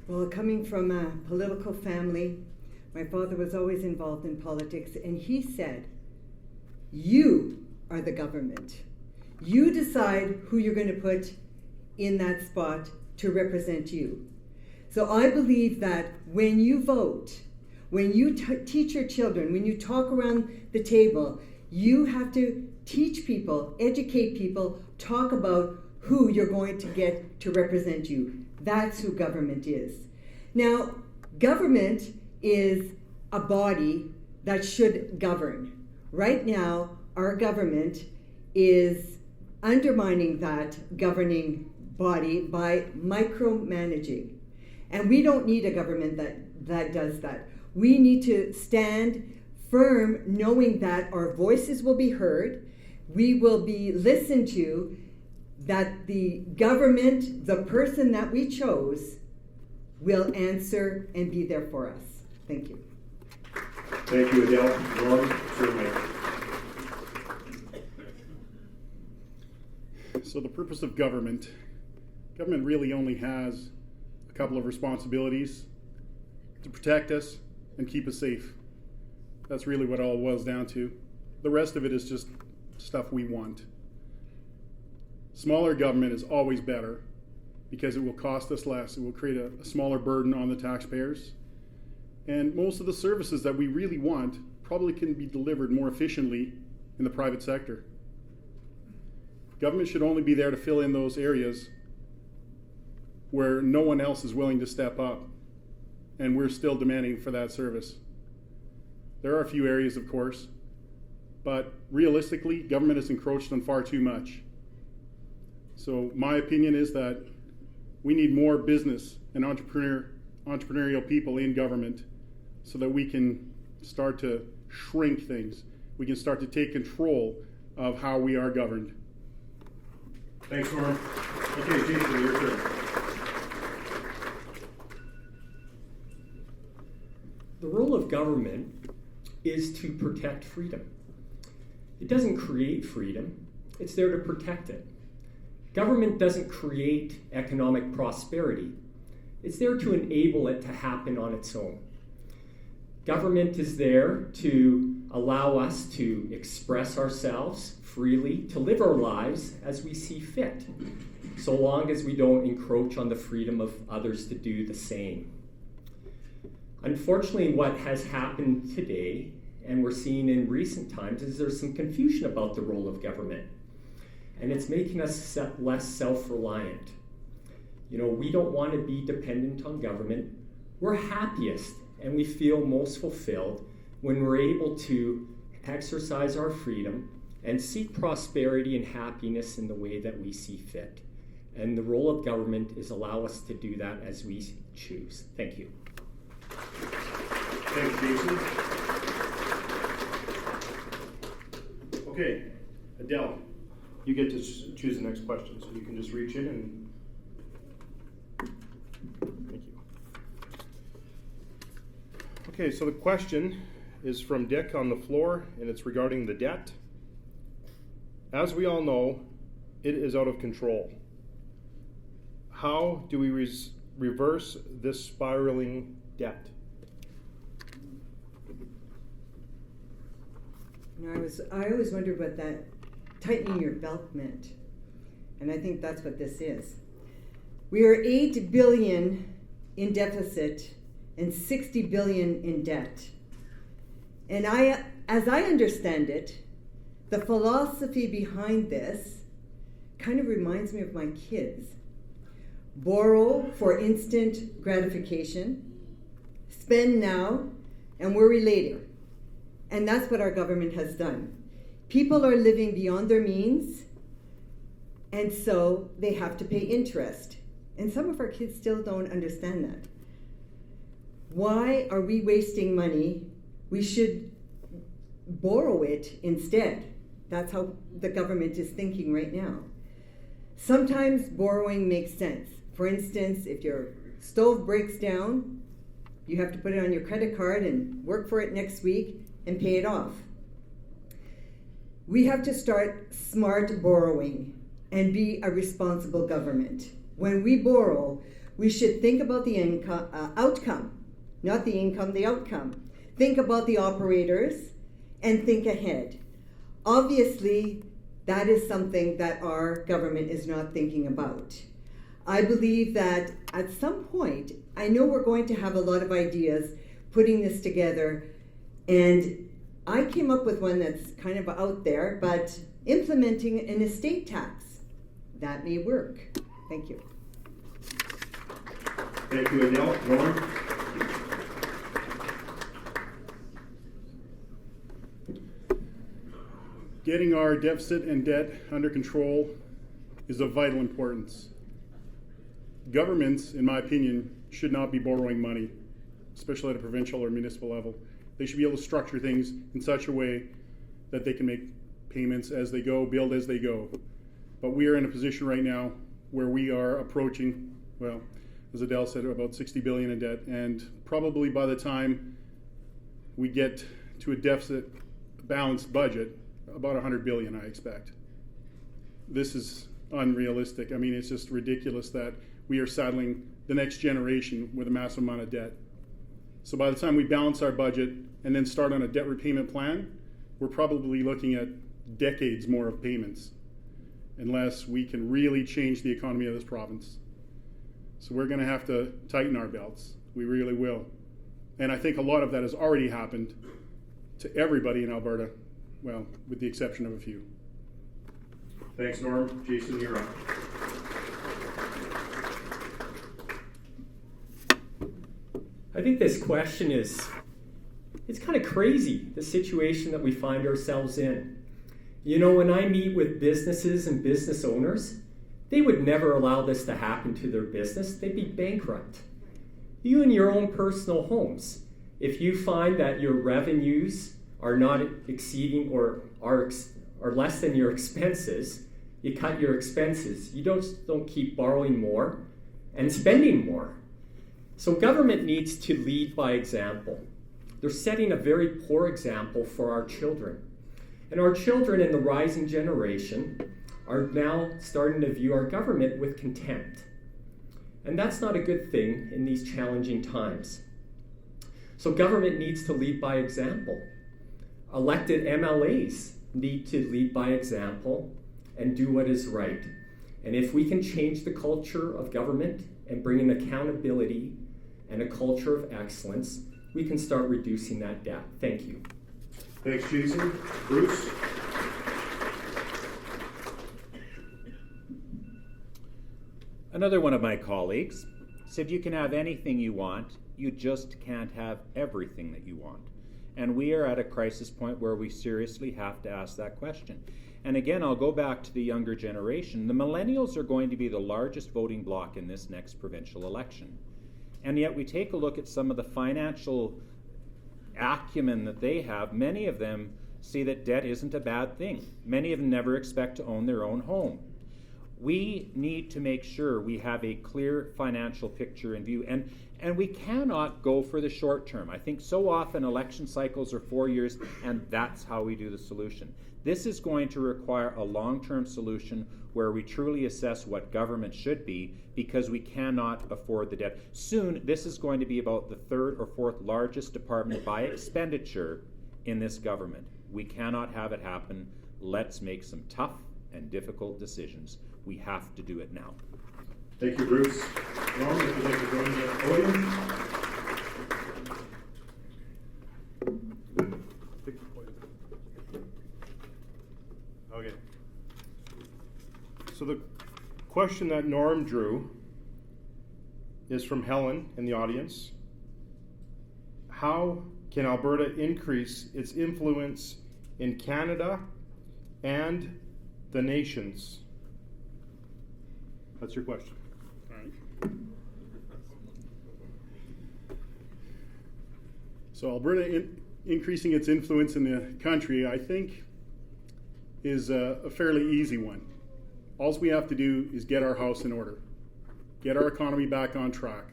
Well, coming from a political family, my father was always involved in politics, and he said, "You are the government. You decide who you're going to put in that spot to represent you." So I believe that when you vote, when you teach your children, when you talk around the table, you have to teach people, educate people, talk about who you're going to get to represent you. That's who government is. Now, government is a body that should govern. Right now, our government is undermining that governing body by micromanaging. And we don't need a government that does that. We need to stand firm knowing that our voices will be heard, we will be listened to, that the government, the person that we chose, will answer and be there for us. Thank you. Thank you, Adele. Norm, certainly. So the purpose of government really only has a couple of responsibilities: to protect us and keep us safe. That's really what it all boils down to. The rest of it is just stuff we want. Smaller government is always better because it will cost us less. It will create a smaller burden on the taxpayers. And most of the services that we really want probably can be delivered more efficiently in the private sector. Government should only be there to fill in those areas where no one else is willing to step up. and we're still demanding for that service. There are a few areas, of course, but realistically, government has encroached on far too much. So my opinion is that we need more business and entrepreneurial people in government so that we can start to shrink things. We can start to take control of how we are governed. Thanks, Norm. Okay, Jason, your turn. The role of government is to protect freedom. It doesn't create freedom, it's there to protect it. Government doesn't create economic prosperity. It's there to enable it to happen on its own. Government is there to allow us to express ourselves freely, to live our lives as we see fit, so long as we don't encroach on the freedom of others to do the same. Unfortunately, what has happened today, and we're seeing in recent times, is there's some confusion about the role of government. And it's making us less self-reliant. You know, we don't want to be dependent on government. We're happiest and we feel most fulfilled when we're able to exercise our freedom and seek prosperity and happiness in the way that we see fit. And the role of government is allow us to do that as we choose. Thank you. Thanks, Jason. Okay, Adele, you get to choose the next question, so you can just reach in and. Thank you. Okay, so the question is from Dick on the floor, and it's regarding the debt. As we all know, it is out of control. How do we reverse this spiraling debt? You know, I always wondered what that tightening your belt meant. And I think that's what this is. We are $8 billion in deficit and $60 billion in debt. And as I understand it, the philosophy behind this kind of reminds me of my kids. Borrow for instant gratification, spend now, and worry later. And that's what our government has done. People are living beyond their means, and so they have to pay interest. And some of our kids still don't understand that. Why are we wasting money? We should borrow it instead. That's how the government is thinking right now. Sometimes borrowing makes sense. For instance, if your stove breaks down, you have to put it on your credit card and work for it next week and pay it off. We have to start smart borrowing and be a responsible government. When we borrow, we should think about the outcome, not the income, the outcome. Think about the operators and think ahead. Obviously, that is something that our government is not thinking about. I believe that at some point, I know we're going to have a lot of ideas putting this together, and I came up with one that's kind of out there, but implementing an estate tax. That may work. Thank you. Thank you, Adele. Norm? Getting our deficit and debt under control is of vital importance. Governments, in my opinion, should not be borrowing money, especially at a provincial or municipal level. They should be able to structure things in such a way that they can make payments as they go, build as they go. But we are in a position right now where we are approaching, well, as Adele said, about $60 billion in debt, and probably by the time we get to a deficit balanced budget, about $100 billion, I expect. This is unrealistic. I mean, it's just ridiculous that we are saddling the next generation with a massive amount of debt. So by the time we balance our budget and then start on a debt repayment plan, we're probably looking at decades more of payments unless we can really change the economy of this province. So we're going to have to tighten our belts. We really will. And I think a lot of that has already happened to everybody in Alberta, well, with the exception of a few. Thanks, Norm. Jason, you're up. I think this question it's kind of crazy, the situation that we find ourselves in. You know, when I meet with businesses and business owners, they would never allow this to happen to their business. They'd be bankrupt. You in your own personal homes, if you find that your revenues are not exceeding or are less than your expenses, you cut your expenses. You don't keep borrowing more and spending more. So government needs to lead by example. They're setting a very poor example for our children. And our children in the rising generation are now starting to view our government with contempt. And that's not a good thing in these challenging times. So government needs to lead by example. Elected MLAs need to lead by example and do what is right. And if we can change the culture of government and bring in accountability and a culture of excellence, we can start reducing that debt. Thank you. Thanks, Jason. Bruce? Another one of my colleagues said you can have anything you want, you just can't have everything that you want. And we are at a crisis point where we seriously have to ask that question. And again, I'll go back to the younger generation. The millennials are going to be the largest voting bloc in this next provincial election. And yet we take a look at some of the financial acumen that they have. Many of them see that debt isn't a bad thing. Many of them never expect to own their own home. We need to make sure we have a clear financial picture in view. And we cannot go for the short term. I think so often election cycles are 4 years, and that's how we do the solution. This is going to require a long-term solution where we truly assess what government should be, because we cannot afford the debt. Soon, this is going to be about the third or fourth largest department by expenditure in this government. We cannot have it happen. Let's make some tough and difficult decisions. We have to do it now. Thank you, Bruce. Norm, if you'd like to join the podium. Okay. So the question that Norm drew is from Helen in the audience. How can Alberta increase its influence in Canada and the nations? That's your question. All right. So Alberta increasing its influence in the country, I think, is a fairly easy one. All we have to do is get our house in order, get our economy back on track,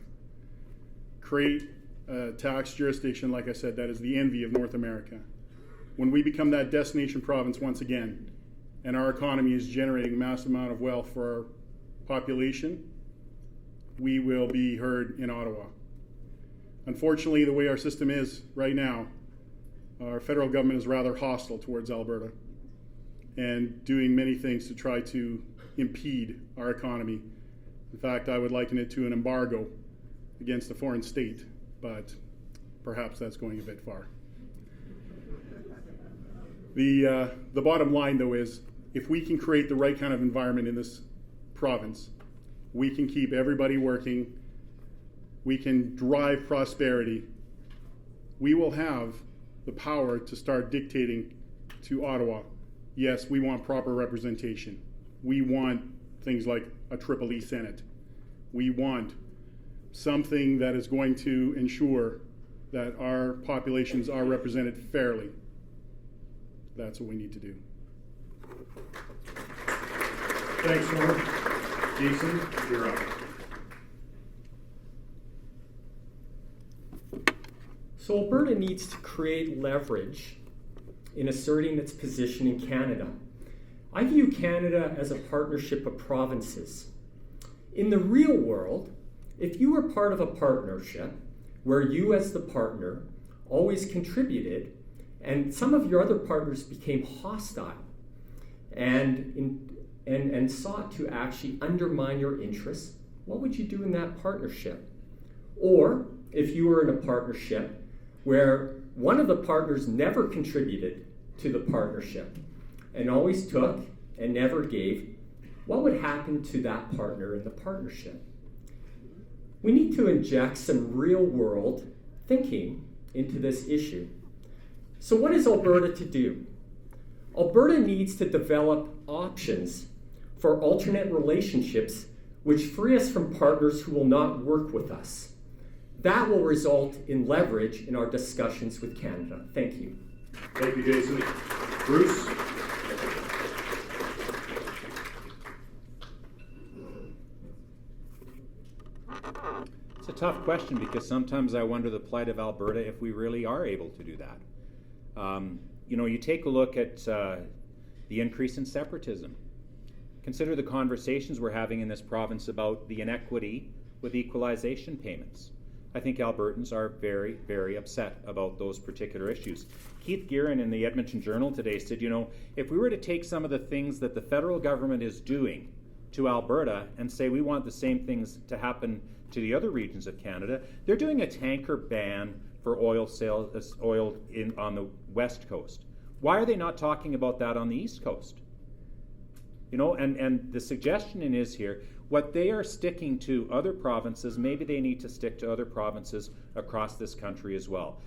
create a tax jurisdiction, like I said, that is the envy of North America. When we become that destination province once again, and our economy is generating a massive amount of wealth for our population, we will be heard in Ottawa. Unfortunately, the way our system is right now, our federal government is rather hostile towards Alberta and doing many things to try to impede our economy. In fact, I would liken it to an embargo against a foreign state, but perhaps that's going a bit far. The bottom line, though, is if we can create the right kind of environment in this province, we can keep everybody working, we can drive prosperity, we will have the power to start dictating to Ottawa, yes, we want proper representation. We want things like a Triple E Senate. We want something that is going to ensure that our populations are represented fairly. That's what we need to do. Thanks, Norm. Jason, you're up. So Alberta needs to create leverage in asserting its position in Canada. I view Canada as a partnership of provinces. In the real world, if you were part of a partnership where you as the partner always contributed and some of your other partners became hostile and sought to actually undermine your interests, what would you do in that partnership? Or if you were in a partnership where one of the partners never contributed to the partnership and always took and never gave, what would happen to that partner in the partnership? We need to inject some real world thinking into this issue. So what is Alberta to do? Alberta needs to develop options for alternate relationships which free us from partners who will not work with us. That will result in leverage in our discussions with Canada. Thank you. Thank you, Jason. Bruce? It's a tough question because sometimes I wonder the plight of Alberta if we really are able to do that. You take a look at the increase in separatism. Consider the conversations we're having in this province about the inequity with equalization payments. I think Albertans are very, very upset about those particular issues. Keith Guerin in the Edmonton Journal today said, if we were to take some of the things that the federal government is doing to Alberta and say we want the same things to happen to the other regions of Canada, they're doing a tanker ban for oil sales, on the west coast. Why are they not talking about that on the east coast? And the suggestion is here, what they are sticking to other provinces, maybe they need to stick to other provinces across this country as well.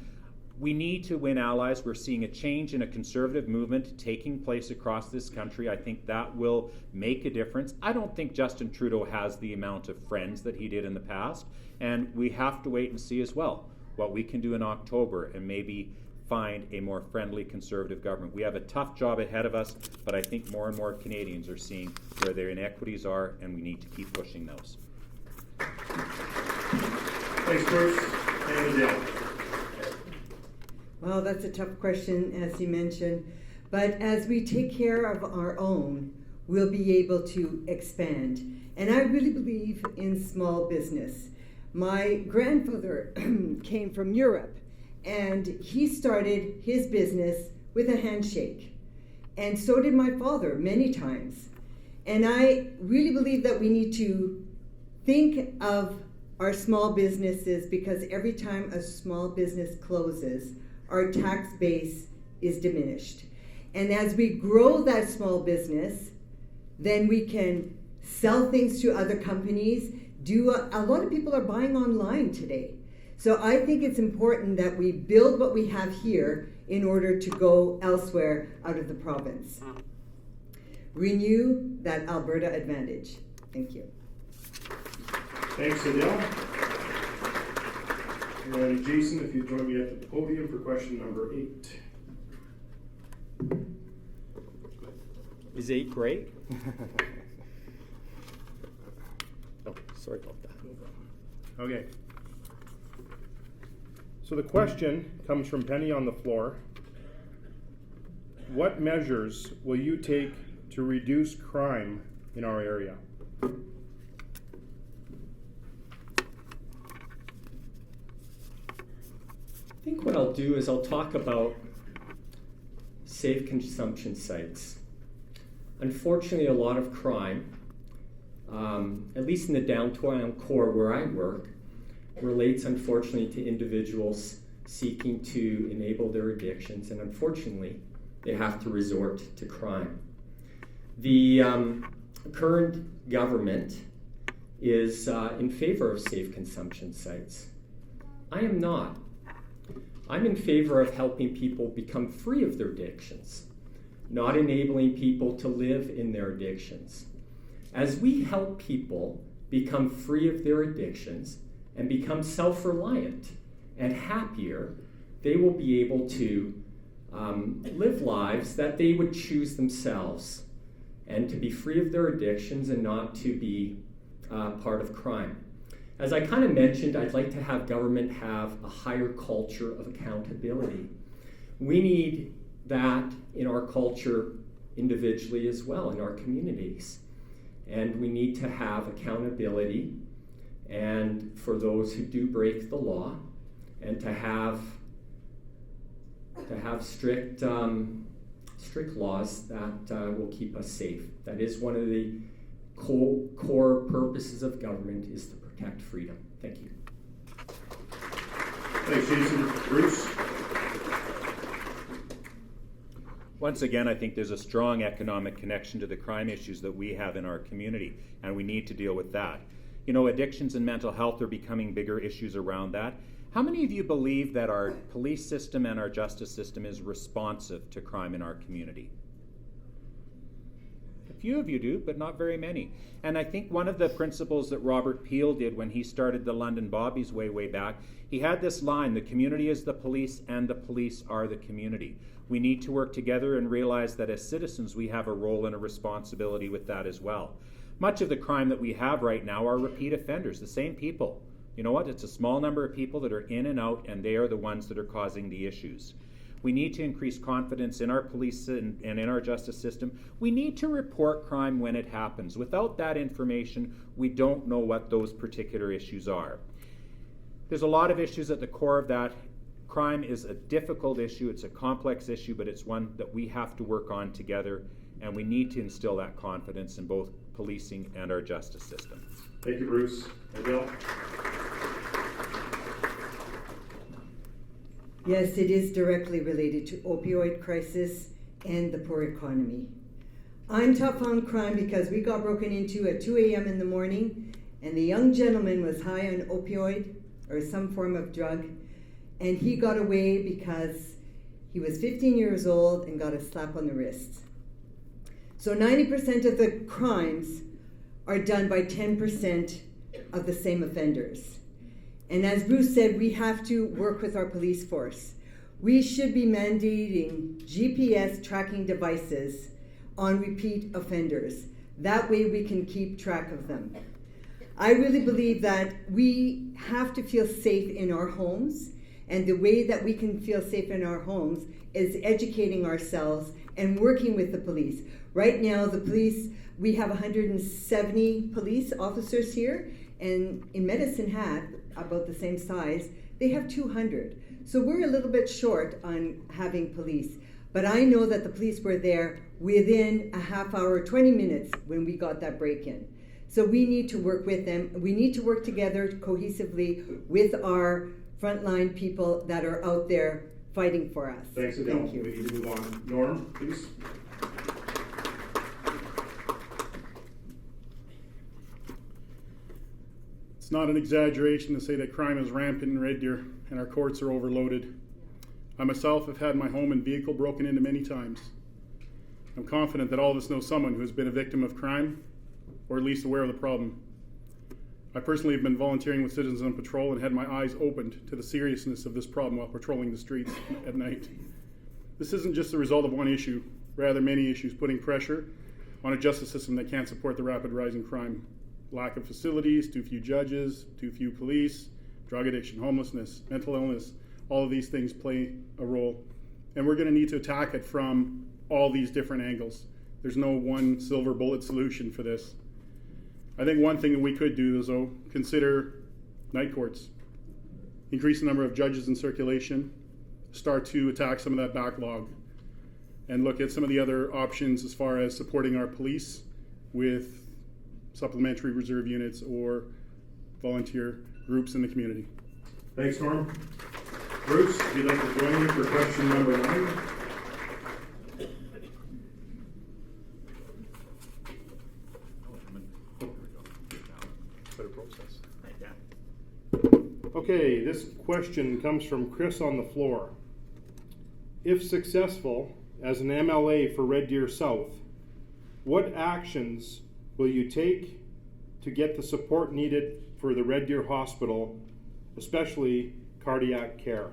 We need to win allies. We're seeing a change in a conservative movement taking place across this country. I think that will make a difference. I don't think Justin Trudeau has the amount of friends that he did in the past, and we have to wait and see as well what we can do in October and maybe find a more friendly conservative government. We have a tough job ahead of us, but I think more and more Canadians are seeing where their inequities are, and we need to keep pushing those. Thanks, Bruce. And Adele. Well, that's a tough question, as you mentioned. But as we take care of our own, we'll be able to expand. And I really believe in small business. My grandfather came from Europe, and he started his business with a handshake. And so did my father many times. And I really believe that we need to think of our small businesses, because every time a small business closes, our tax base is diminished. And as we grow that small business, then we can sell things to other companies. A lot of people are buying online today. So I think it's important that we build what we have here in order to go elsewhere out of the province. Renew that Alberta advantage. Thank you. Thanks, Adele. And Jason, if you join me at the podium for question number 8. Is 8 great? Oh, sorry about that. Okay. So the question comes from Penny on the floor. What measures will you take to reduce crime in our area? I think what I'll do is I'll talk about safe consumption sites. Unfortunately, a lot of crime, at least in the downtown core where I work, relates unfortunately to individuals seeking to enable their addictions, and unfortunately, they have to resort to crime. The current government is in favor of safe consumption sites. I am not. I'm in favor of helping people become free of their addictions, not enabling people to live in their addictions. As we help people become free of their addictions and become self-reliant and happier, they will be able to live lives that they would choose themselves, and to be free of their addictions and not to be part of crime. As I kind of mentioned, I'd like to have government have a higher culture of accountability. We need that in our culture individually as well, in our communities. And we need to have accountability, and for those who do break the law, and to have strict laws that will keep us safe. That is one of the core purposes of government, is to protect freedom. Thank you. Thanks, Jason. Bruce? Once again, I think there's a strong economic connection to the crime issues that we have in our community, and we need to deal with that. Addictions and mental health are becoming bigger issues around that. How many of you believe that our police system and our justice system is responsive to crime in our community? A few of you do, but not very many. And I think one of the principles that Robert Peel did when he started the London Bobbies way back, he had this line, the community is the police and the police are the community. We need to work together and realize that as citizens we have a role and a responsibility with that as well. Much of the crime that we have right now are repeat offenders, the same people. You know what? It's a small number of people that are in and out, and they are the ones that are causing the issues. We need to increase confidence in our police and in our justice system. We need to report crime when it happens. Without that information, we don't know what those particular issues are. There's a lot of issues at the core of that. Crime is a difficult issue. It's a complex issue, but it's one that we have to work on together, and we need to instill that confidence in both policing and our justice system. Thank you, Bruce. And Bill? Yes, it is directly related to opioid crisis and the poor economy. I'm tough on crime because we got broken into at 2 a.m. in the morning, and the young gentleman was high on opioid or some form of drug, and he got away because he was 15 years old and got a slap on the wrist. So 90% of the crimes are done by 10% of the same offenders. And as Bruce said, we have to work with our police force. We should be mandating GPS tracking devices on repeat offenders. That way we can keep track of them. I really believe that we have to feel safe in our homes, and the way that we can feel safe in our homes is educating ourselves and working with the police. Right now, the police, we have 170 police officers here, and in Medicine Hat, about the same size, they have 200. So we're a little bit short on having police. But I know that the police were there within a half hour, 20 minutes when we got that break-in. So we need to work with them. We need to work together cohesively with our frontline people that are out there fighting for us. Thanks, Adele. Thank you. We need to move on. Norm, please. It's not an exaggeration to say that crime is rampant in Red Deer and our courts are overloaded. I myself have had my home and vehicle broken into many times. I'm confident that all of us know someone who has been a victim of crime, or at least aware of the problem. I personally have been volunteering with Citizens on Patrol and had my eyes opened to the seriousness of this problem while patrolling the streets at night. This isn't just the result of one issue, rather many issues putting pressure on a justice system that can't support the rapid rise in crime. Lack of facilities, too few judges, too few police, drug addiction, homelessness, mental illness, all of these things play a role. And we're going to need to attack it from all these different angles. There's no one silver bullet solution for this. I think one thing that we could do is, though, consider night courts. Increase the number of judges in circulation, start to attack some of that backlog, and look at some of the other options as far as supporting our police with supplementary reserve units or volunteer groups in the community. Thanks, Norm. Bruce, if you'd like to join me for question number 9. Okay, this question comes from Chris on the floor. If successful as an MLA for Red Deer South, what actions will you take to get the support needed for the Red Deer Hospital, especially cardiac care?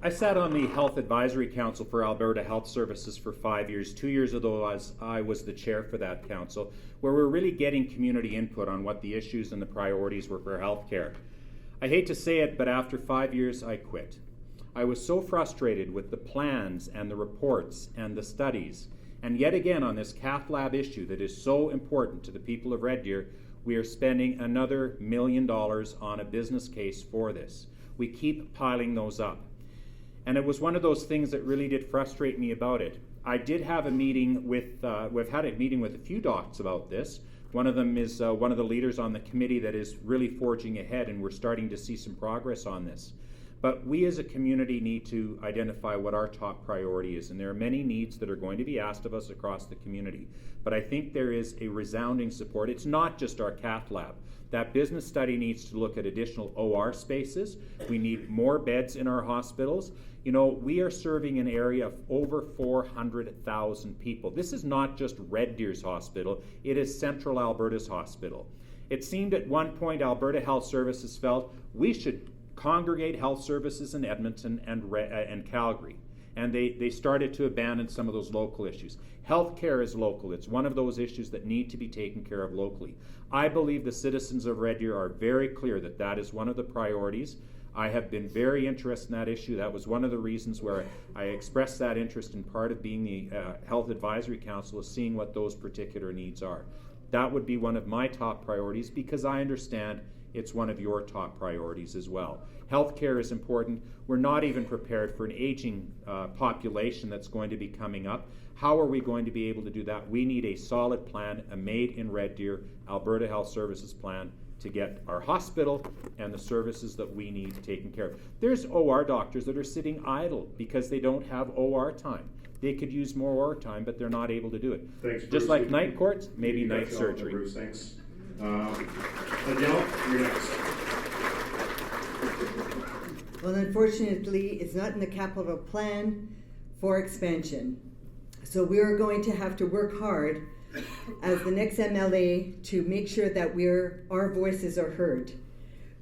I sat on the Health Advisory Council for Alberta Health Services for 5 years. 2 years ago, I was the chair for that council, where we're really getting community input on what the issues and the priorities were for healthcare. I hate to say it, but after 5 years, I quit. I was so frustrated with the plans and the reports and the studies. And yet again, on this cath lab issue that is so important to the people of Red Deer, we are spending another $1 million on a business case for this. We keep piling those up. And it was one of those things that really did frustrate me about it. I did have a meeting with, we've had a meeting with a few docs about this. One of them is one of the leaders on the committee that is really forging ahead, and we're starting to see some progress on this. But we as a community need to identify what our top priority is, and there are many needs that are going to be asked of us across the community. But I think there is a resounding support. It's not just our cath lab. That business study needs to look at additional OR spaces. We need more beds in our hospitals. You know, we are serving an area of over 400,000 people. This is not just Red Deer's hospital, it is Central Alberta's hospital. It seemed at one point Alberta Health Services felt we should congregate health services in Edmonton and Calgary. And they started to abandon some of those local issues. Healthcare is local. It's one of those issues that need to be taken care of locally. I believe the citizens of Red Deer are very clear that that is one of the priorities. I have been very interested in that issue. That was one of the reasons where I expressed that interest in part of being the Health Advisory Council, is seeing what those particular needs are. That would be one of my top priorities, because I understand it's one of your top priorities as well. Healthcare is important. We're not even prepared for an aging population that's going to be coming up. How are we going to be able to do that? We need a solid plan, a made in Red Deer Alberta Health Services plan to get our hospital and the services that we need taken care of. There's OR doctors that are sitting idle because they don't have OR time. They could use more OR time, but they're not able to do it. Thanks, Bruce. Just like night courts, maybe You night got you on surgery. there, Bruce, thanks. Adele, you're next. Well, unfortunately, it's not in the capital plan for expansion. So we're going to have to work hard as the next MLA to make sure that our voices are heard.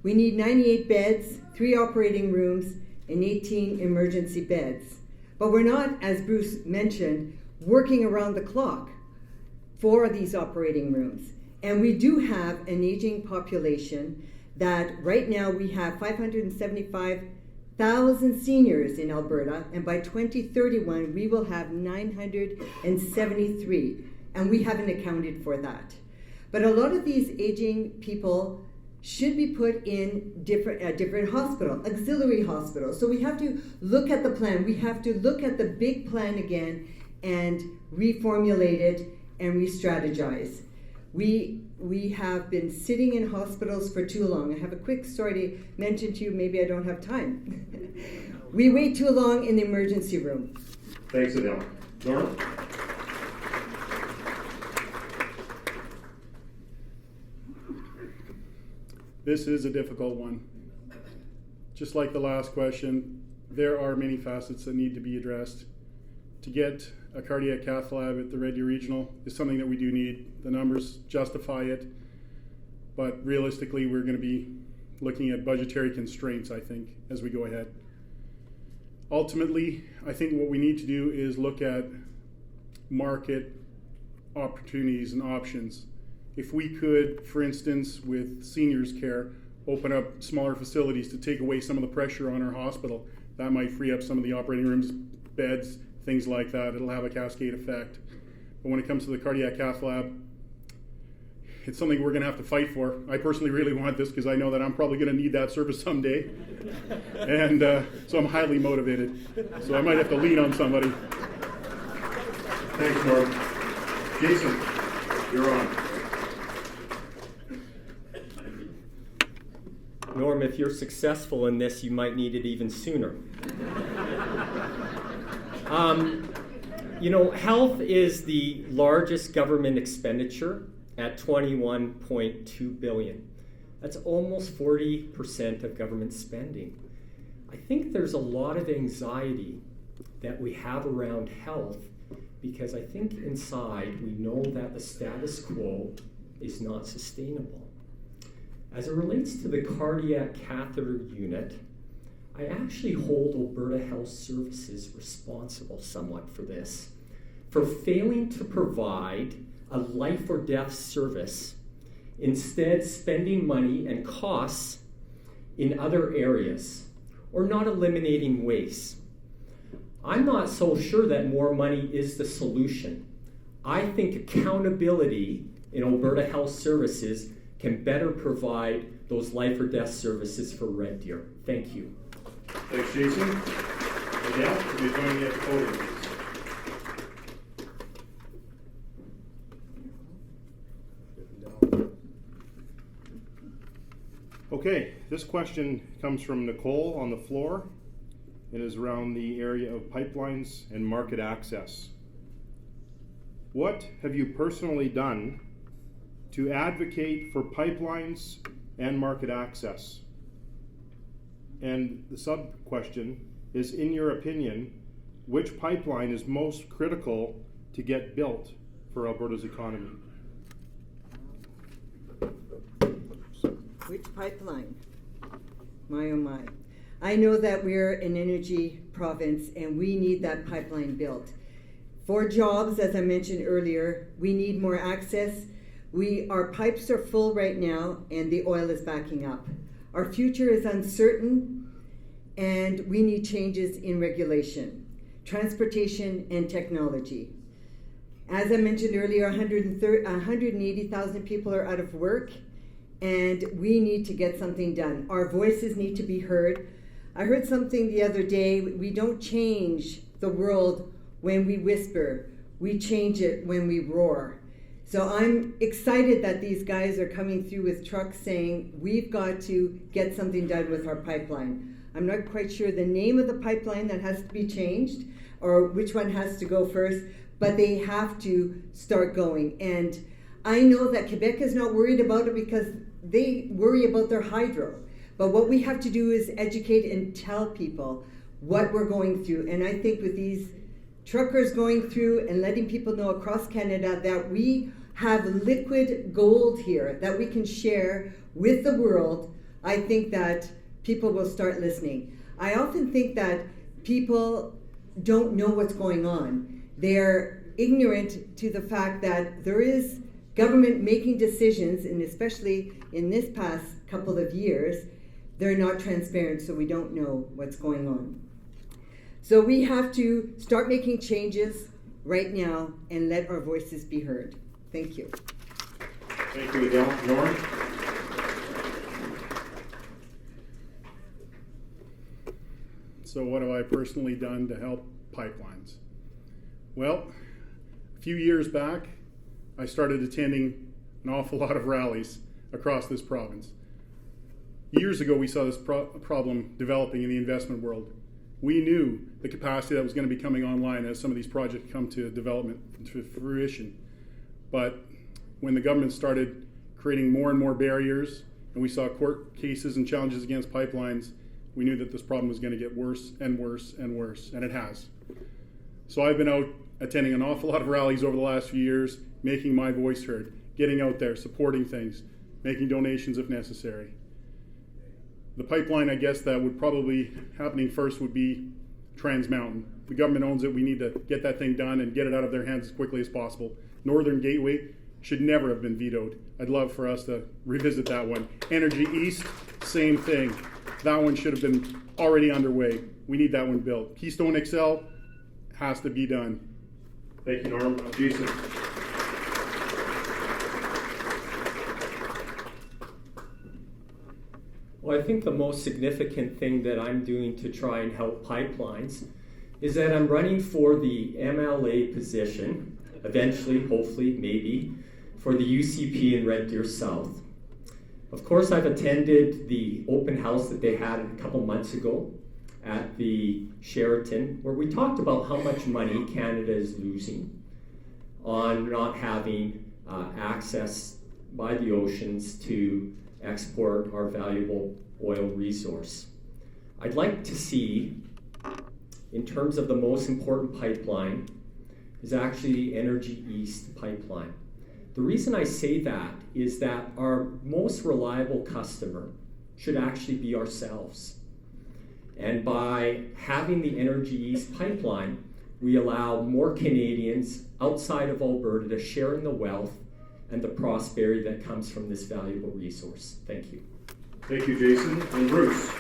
We need 98 beds, 3 operating rooms, and 18 emergency beds. But we're not, as Bruce mentioned, working around the clock for these operating rooms. And we do have an aging population that right now we have 575,000 seniors in Alberta, and by 2031 we will have 973, and we haven't accounted for that. But a lot of these aging people should be put in different hospital, auxiliary hospitals. So we have to look at the plan. We have to look at the big plan again and reformulate it and re-strategize. We have been sitting in hospitals for too long. I have a quick story to mention to you. Maybe I don't have time. We wait too long in the emergency room. Thanks, Adele. Nora? This is a difficult one. Just like the last question, there are many facets that need to be addressed. To get a cardiac cath lab at the Red Deer Regional is something that we do need. The numbers justify it, but realistically we're going to be looking at budgetary constraints, I think, as we go ahead. Ultimately, I think what we need to do is look at market opportunities and options. If we could, for instance, with seniors care, open up smaller facilities to take away some of the pressure on our hospital, that might free up some of the operating rooms, beds, things like that. It'll have a cascade effect. But when it comes to the cardiac cath lab, it's something we're going to have to fight for. I personally really want this because I know that I'm probably going to need that service someday. And so I'm highly motivated. So I might have to lean on somebody. Thanks, Norm. Jason, you're on. Norm, if you're successful in this, you might need it even sooner. You know, health is the largest government expenditure at $21.2 billion. That's almost 40% of government spending. I think there's a lot of anxiety that we have around health because I think inside we know that the status quo is not sustainable. As it relates to the cardiac catheter unit, I actually hold Alberta Health Services responsible somewhat for this, for failing to provide a life or death service, instead spending money and costs in other areas, or not eliminating waste. I'm not so sure that more money is the solution. I think accountability in Alberta Health Services can better provide those life or death services for Red Deer. Thank you. Thanks, Jason. Adele, will you join me at the podium, please? Okay, this question comes from Nicole on the floor. It is around the area of pipelines and market access. What have you personally done to advocate for pipelines and market access? And the sub-question is, in your opinion, which pipeline is most critical to get built for Alberta's economy? Which pipeline? My oh my. I know that we're an energy province and we need that pipeline built. For jobs, as I mentioned earlier, we need more access. Our pipes are full right now and the oil is backing up. Our future is uncertain and we need changes in regulation, transportation, and technology. As I mentioned earlier, 180,000 people are out of work, and we need to get something done. Our voices need to be heard. I heard something the other day, we don't change the world when we whisper, we change it when we roar. So I'm excited that these guys are coming through with trucks saying, we've got to get something done with our pipeline. I'm not quite sure the name of the pipeline that has to be changed, or which one has to go first, but they have to start going. And I know that Quebec is not worried about it because they worry about their hydro. But what we have to do is educate and tell people what we're going through. And I think with these truckers going through and letting people know across Canada that we have liquid gold here that we can share with the world, I think that people will start listening. I often think that people don't know what's going on. They're ignorant to the fact that there is government making decisions, and especially in this past couple of years, they're not transparent, so we don't know what's going on. So we have to start making changes right now and let our voices be heard. Thank you. Thank you, Adele. Norm? So what have I personally done to help pipelines? Well, a few years back, I started attending an awful lot of rallies across this province. Years ago, we saw this problem developing in the investment world. We knew the capacity that was going to be coming online as some of these projects come to development, to fruition. But when the government started creating more and more barriers, and we saw court cases and challenges against pipelines, we knew that this problem was going to get worse and worse and worse, and it has. So I've been out attending an awful lot of rallies over the last few years, making my voice heard, getting out there, supporting things, making donations if necessary. The pipeline, I guess, that would probably happening first would be Trans Mountain. The government owns it. We need to get that thing done and get it out of their hands as quickly as possible. Northern Gateway should never have been vetoed. I'd love for us to revisit that one. Energy East, same thing. That one should have been already underway. We need that one built. Keystone XL has to be done. Thank you, Norm. Jason? Well, I think the most significant thing that I'm doing to try and help pipelines is that I'm running for the MLA position, eventually, hopefully, maybe, for the UCP in Red Deer South. Of course, I've attended the open house that they had a couple months ago at the Sheraton, where we talked about how much money Canada is losing on not having access by the oceans to export our valuable oil resource. I'd like to see, in terms of the most important pipeline, is actually the Energy East pipeline. The reason I say that is that our most reliable customer should actually be ourselves. And by having the Energy East pipeline, we allow more Canadians outside of Alberta to share in the wealth and the prosperity that comes from this valuable resource. Thank you. Thank you, Jason. And Bruce?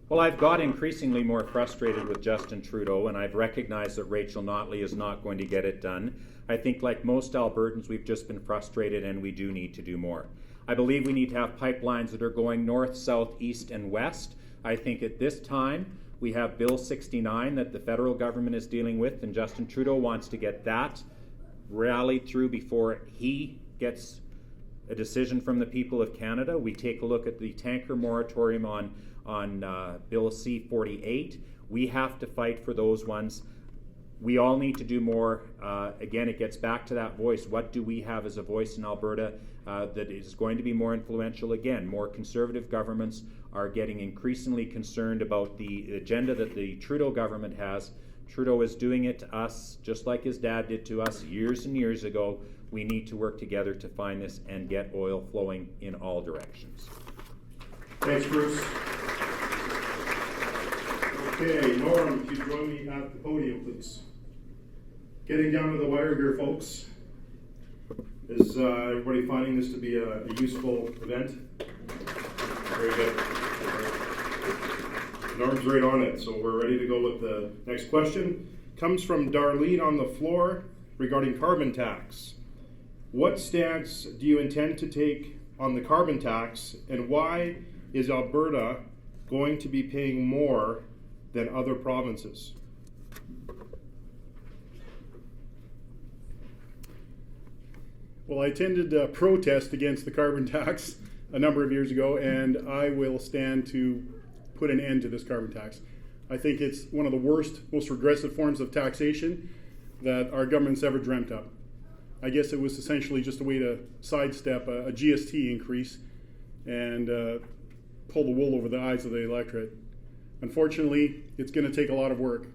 Well, I've got increasingly more frustrated with Justin Trudeau, and I've recognized that Rachel Notley is not going to get it done. I think, like most Albertans, we've just been frustrated, and we do need to do more. I believe we need to have pipelines that are going north, south, east, and west. I think at this time, we have Bill 69 that the federal government is dealing with, and Justin Trudeau wants to get that rallied through before he gets a decision from the people of Canada. We take a look at the tanker moratorium on Bill C-48. We have to fight for those ones. We all need to do more. Again, it gets back to that voice. What do we have as a voice in Alberta that is going to be more influential? Again, more conservative governments are getting increasingly concerned about the agenda that the Trudeau government has. Trudeau is doing it to us just like his dad did to us years and years ago. We need to work together to find this and get oil flowing in all directions. Thanks, Bruce. Okay, Norm, if you join me at the podium, please. Getting down to the wire here, folks. Is everybody finding this to be a useful event? Very good. Norm's right on it, so we're ready to go with the next question. Comes from Darlene on the floor regarding carbon tax. What stance do you intend to take on the carbon tax, and why is Alberta going to be paying more than other provinces? Well, I attended a protest against the carbon tax a number of years ago, and I will stand to put an end to this carbon tax. I think it's one of the worst, most regressive forms of taxation that our government's ever dreamt up. I guess it was essentially just a way to sidestep a GST increase and pull the wool over the eyes of the electorate. Unfortunately, it's going to take a lot of work.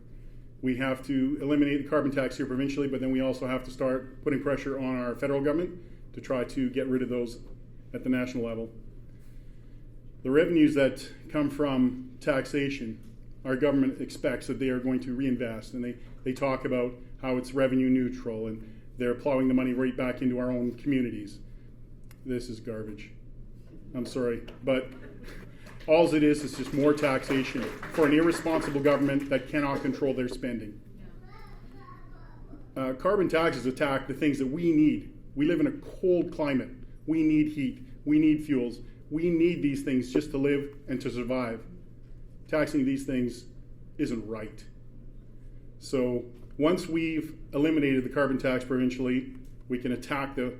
We have to eliminate the carbon tax here provincially, but then we also have to start putting pressure on our federal government to try to get rid of those at the national level. The revenues that come from taxation, our government expects that they are going to reinvest, and they talk about how it's revenue neutral and they're plowing the money right back into our own communities. This is garbage. I'm sorry, but all it is just more taxation for an irresponsible government that cannot control their spending. Carbon taxes attack the things that we need. We live in a cold climate. We need heat. We need fuels. We need these things just to live and to survive. Taxing these things isn't right. So once we've eliminated the carbon tax provincially, we can attack the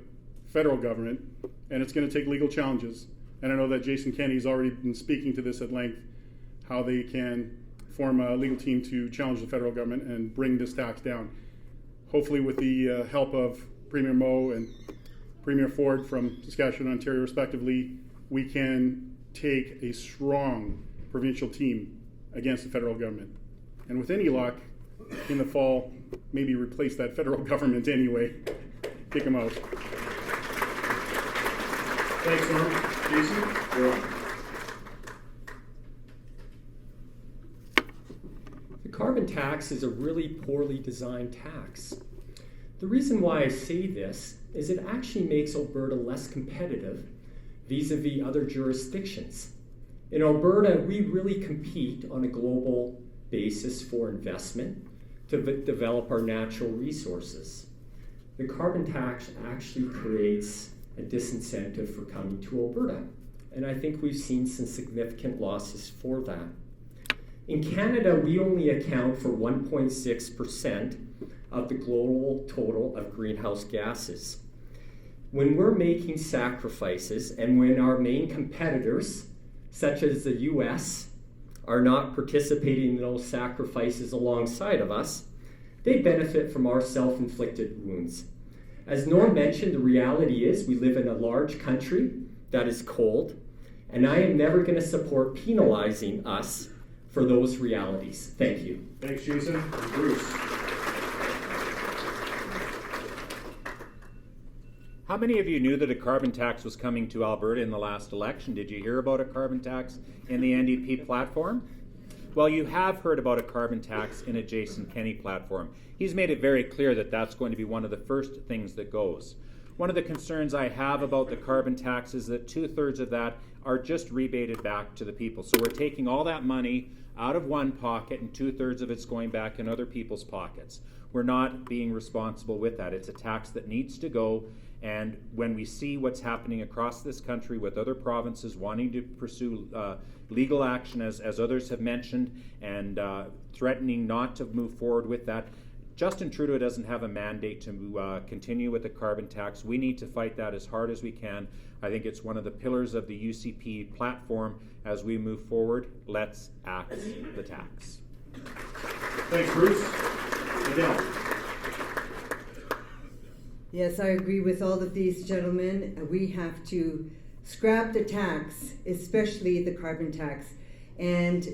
federal government, and it's going to take legal challenges. And I know that Jason Kenney's already been speaking to this at length, how they can form a legal team to challenge the federal government and bring this tax down. Hopefully with the help of Premier Moe and Premier Ford from Saskatchewan and Ontario respectively, we can take a strong provincial team against the federal government. And with any luck, in the fall, maybe replace that federal government anyway. Kick them out. Thanks, Norm. Jason, you're on. The carbon tax is a really poorly designed tax. The reason why I say this is it actually makes Alberta less competitive vis-a-vis other jurisdictions. In Alberta, we really compete on a global basis for investment to develop our natural resources. The carbon tax actually creates a disincentive for coming to Alberta, and I think we've seen some significant losses for that. In Canada, we only account for 1.6% of the global total of greenhouse gases. When we're making sacrifices and when our main competitors, such as the US, are not participating in those sacrifices alongside of us, they benefit from our self-inflicted wounds. As Norm mentioned, the reality is we live in a large country that is cold, and I am never going to support penalizing us for those realities. Thank you. Thanks, Jason. And Bruce. How many of you knew that a carbon tax was coming to Alberta in the last election? Did you hear about a carbon tax in the NDP platform? Well, you have heard about a carbon tax in a Jason Kenney platform. He's made it very clear that that's going to be one of the first things that goes. One of the concerns I have about the carbon tax is that 2/3 of that are just rebated back to the people. So we're taking all that money out of one pocket and 2/3 of it's going back in other people's pockets. We're not being responsible with that. It's a tax that needs to go. And when we see what's happening across this country with other provinces wanting to pursue legal action, as others have mentioned, and threatening not to move forward with that, Justin Trudeau doesn't have a mandate to continue with the carbon tax. We need to fight that as hard as we can. I think it's one of the pillars of the UCP platform as we move forward. Let's axe the tax. Thanks, Bruce. Adele. Yes, I agree with all of these gentlemen. We have to scrap the tax, especially the carbon tax. And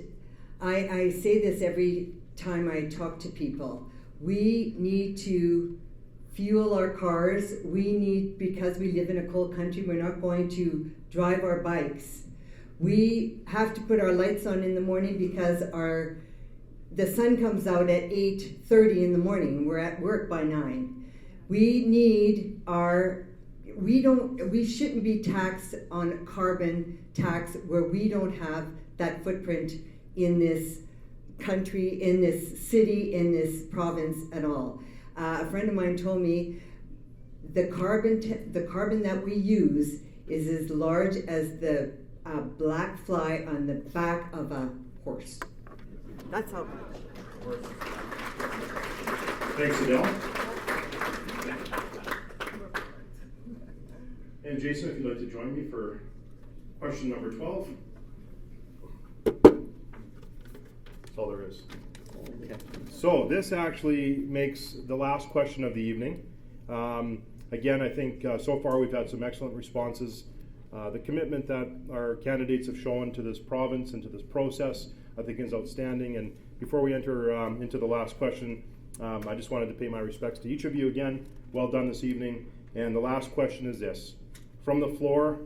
I say this every time I talk to people. We need to fuel our cars. Because we live in a cold country, we're not going to drive our bikes. We have to put our lights on in the morning because the sun comes out at 8:30 in the morning. We're at work by 9. We shouldn't be taxed on carbon tax where we don't have that footprint in this country, in this city, in this province at all. A friend of mine told me the carbon that we use is as large as the black fly on the back of a horse. That's how much. Thanks, Adele. And Jason, if you'd like to join me for question number 12. That's all there is. Okay. So this actually makes the last question of the evening. Again, I think so far we've had some excellent responses. The commitment that our candidates have shown to this province and to this process, I think, is outstanding. And before we enter into the last question, I just wanted to pay my respects to each of you again. Well done this evening. And the last question is this. From the floor,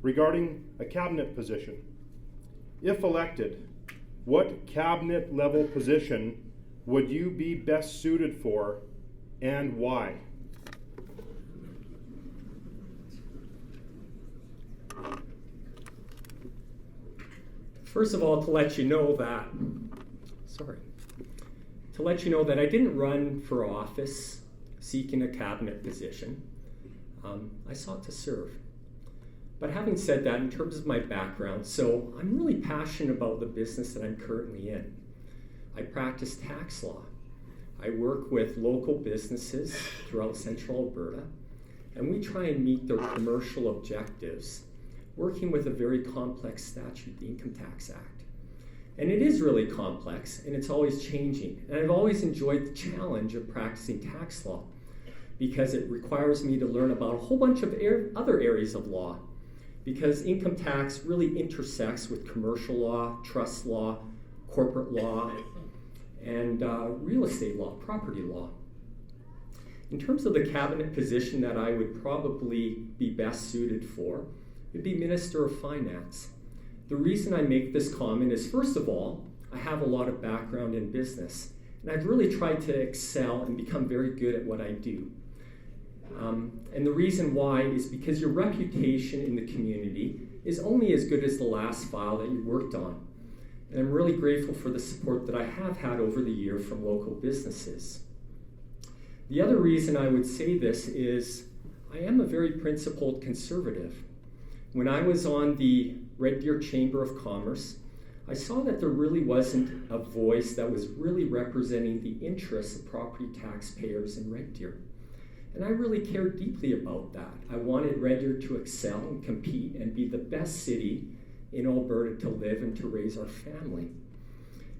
regarding a cabinet position. If elected, what cabinet level position would you be best suited for and why? First of all, to let you know that I didn't run for office seeking a cabinet position. I sought to serve. But having said that, in terms of my background, so I'm really passionate about the business that I'm currently in. I practice tax law. I work with local businesses throughout central Alberta, and we try and meet their commercial objectives, working with a very complex statute, the Income Tax Act. And it is really complex, and it's always changing. And I've always enjoyed the challenge of practicing tax law because it requires me to learn about a whole bunch of other areas of law, because income tax really intersects with commercial law, trust law, corporate law, and real estate law, property law. In terms of the cabinet position that I would probably be best suited for, it'd be Minister of Finance. The reason I make this comment is, first of all, I have a lot of background in business, and I've really tried to excel and become very good at what I do. And the reason why is because your reputation in the community is only as good as the last file that you worked on. And I'm really grateful for the support that I have had over the year from local businesses. The other reason I would say this is I am a very principled conservative. When I was on the Red Deer Chamber of Commerce, I saw that there really wasn't a voice that was really representing the interests of property taxpayers in Red Deer. And I really cared deeply about that. I wanted Red Deer to excel and compete and be the best city in Alberta to live and to raise our family.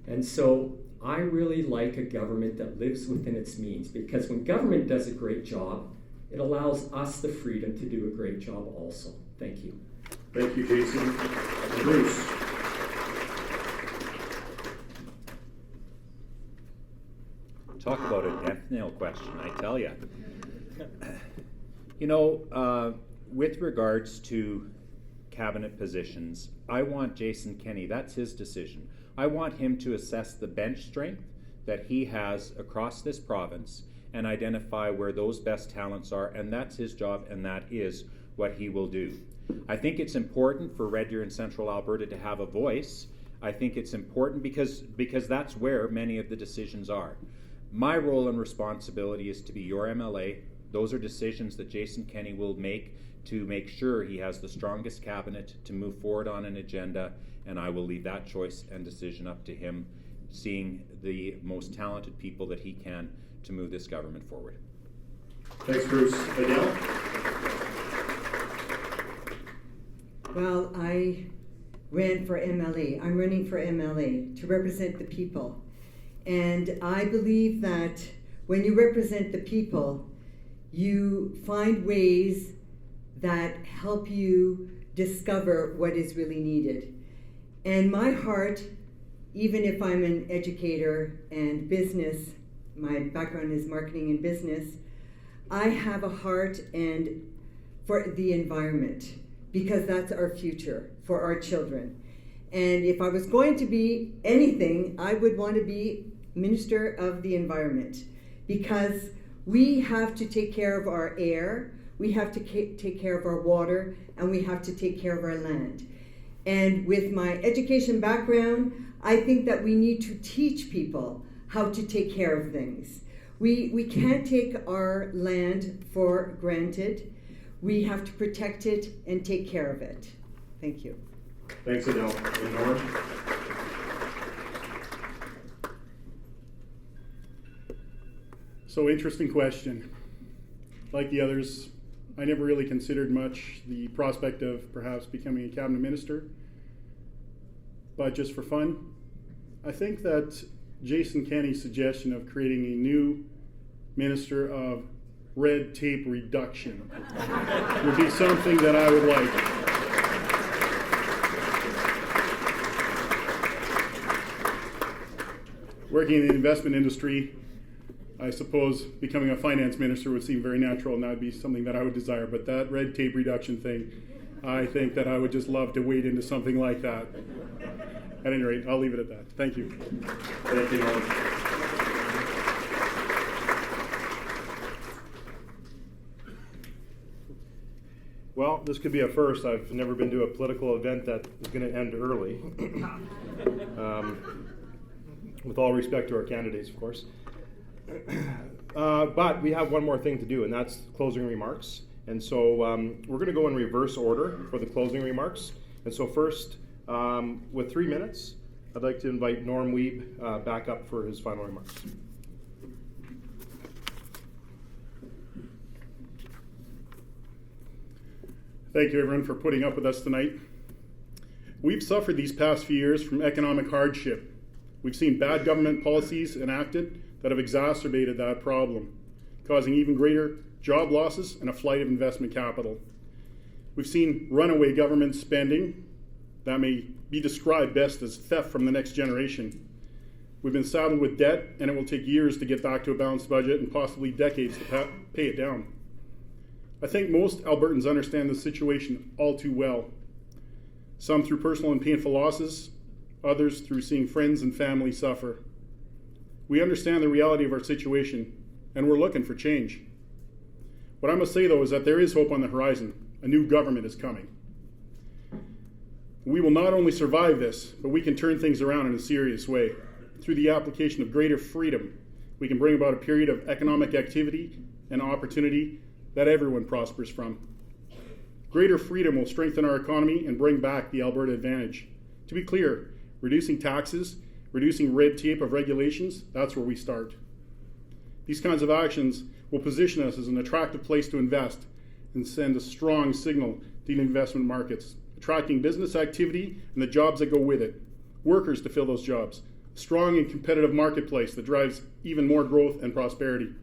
And so I really like a government that lives within its means, because when government does a great job, it allows us the freedom to do a great job also. Thank you. Thank you, Jason. Bruce. Talk about a death nail question, I tell you. You know, with regards to cabinet positions, I want Jason Kenney, that's his decision. I want him to assess the bench strength that he has across this province and identify where those best talents are, and that's his job, and that is what he will do. I think it's important for Red Deer and Central Alberta to have a voice. I think it's important because that's where many of the decisions are. My role and responsibility is to be your MLA. Those are decisions that Jason Kenney will make to make sure he has the strongest cabinet to move forward on an agenda, and I will leave that choice and decision up to him. seeing the most talented people that he can to move this government forward. Thanks, Bruce. Adele? Well, I ran for MLA. I'm running for MLA to represent the people. And I believe that when you represent the people, you find ways that help you discover what is really needed. And my heart, even if I'm an educator and business, my background is marketing and business, I have a heart and for the environment, because that's our future for our children. And if I was going to be anything, I would want to be Minister of the Environment, because we have to take care of our air, we have to take care of our water, and we have to take care of our land. And with my education background, I think that we need to teach people how to take care of things. We can't take our land for granted. We have to protect it and take care of it. Thank you. Thanks, Adele. And Norm? So, interesting question. Like the others, I never really considered much the prospect of perhaps becoming a cabinet minister. But just for fun, I think that Jason Kenney's suggestion of creating a new Minister of Red Tape Reduction would be something that I would like. Working in the investment industry, I suppose becoming a finance minister would seem very natural, and that would be something that I would desire. But that red tape reduction thing, I think that I would just love to wade into something like that. At any rate, I'll leave it at that. Thank you. Thank you, Norm. Well, this could be a first. I've never been to a political event that is going to end early. With all respect to our candidates, of course. But we have one more thing to do, and that's closing remarks. And so we're going to go in reverse order for the closing remarks. And so first, with 3 minutes, I'd like to invite Norm Wiebe back up for his final remarks. Thank you, everyone, for putting up with us tonight. We've suffered these past few years from economic hardship. We've seen bad government policies enacted that have exacerbated that problem, causing even greater job losses and a flight of investment capital. We've seen runaway government spending that may be described best as theft from the next generation. We've been saddled with debt, and it will take years to get back to a balanced budget and possibly decades to pay it down. I think most Albertans understand the situation all too well. Some through personal and painful losses, others through seeing friends and family suffer. We understand the reality of our situation, and we're looking for change. What I must say, though, is that there is hope on the horizon. A new government is coming. We will not only survive this, but we can turn things around in a serious way. Through the application of greater freedom, we can bring about a period of economic activity and opportunity that everyone prospers from. Greater freedom will strengthen our economy and bring back the Alberta advantage. To be clear, reducing taxes, reducing red tape of regulations, that's where we start. These kinds of actions will position us as an attractive place to invest and send a strong signal to the investment markets, attracting business activity and the jobs that go with it, workers to fill those jobs, a strong and competitive marketplace that drives even more growth and prosperity.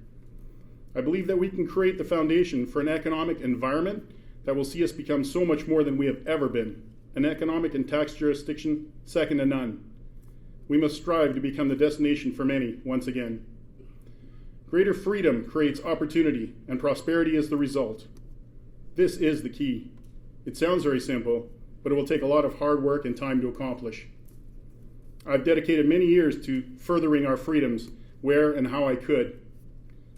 I believe that we can create the foundation for an economic environment that will see us become so much more than we have ever been, an economic and tax jurisdiction second to none. We must strive to become the destination for many once again. Greater freedom creates opportunity, and prosperity is the result. This is the key. It sounds very simple, but it will take a lot of hard work and time to accomplish. I've dedicated many years to furthering our freedoms where and how I could,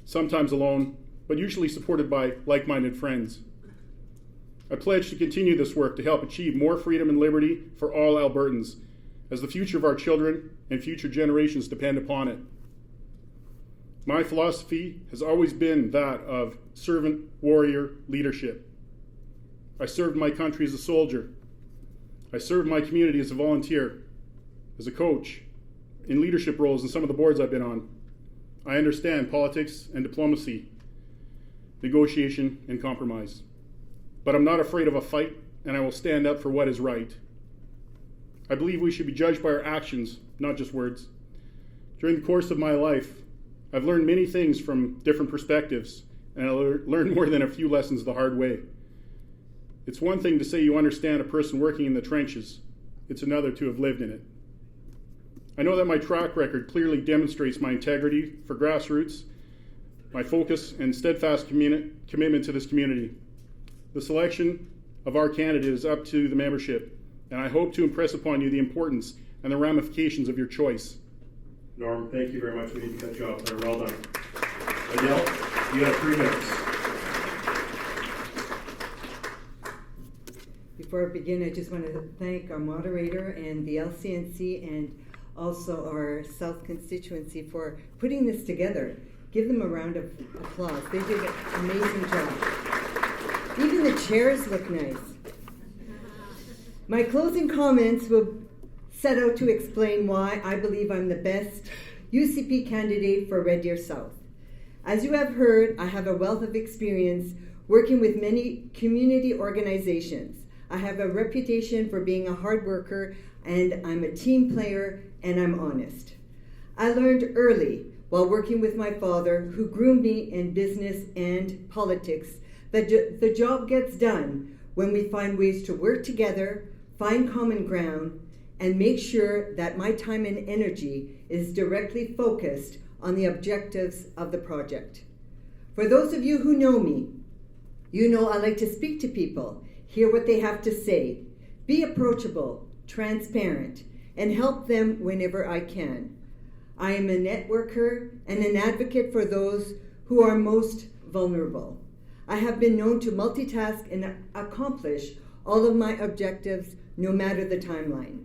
sometimes alone, but usually supported by like-minded friends. I pledge to continue this work to help achieve more freedom and liberty for all Albertans, as the future of our children and future generations depend upon it. My philosophy has always been that of servant warrior leadership. I served my country as a soldier. I served my community as a volunteer, as a coach, in leadership roles in some of the boards I've been on. I understand politics and diplomacy, negotiation and compromise. But I'm not afraid of a fight, and I will stand up for what is right. I believe we should be judged by our actions, not just words. During the course of my life, I've learned many things from different perspectives, and I learned more than a few lessons the hard way. It's one thing to say you understand a person working in the trenches. It's another to have lived in it. I know that my track record clearly demonstrates my integrity for grassroots, my focus and steadfast commitment to this community. The selection of our candidate is up to the membership, and I hope to impress upon you the importance and the ramifications of your choice. Norm, thank you very much. We need to cut you off there. Well done. Adele, you have 3 minutes. Before I begin, I just want to thank our moderator and the LCNC and also our South constituency for putting this together. Give them a round of applause. They did an amazing job. Even the chairs look nice. My closing comments will set out to explain why I believe I'm the best UCP candidate for Red Deer South. As you have heard, I have a wealth of experience working with many community organizations. I have a reputation for being a hard worker, and I'm a team player, and I'm honest. I learned early while working with my father, who groomed me in business and politics, that the job gets done when we find ways to work together, find common ground, and make sure that my time and energy is directly focused on the objectives of the project. For those of you who know me, you know I like to speak to people, hear what they have to say, be approachable, transparent, and help them whenever I can. I am a networker and an advocate for those who are most vulnerable. I have been known to multitask and accomplish all of my objectives, no matter the timeline.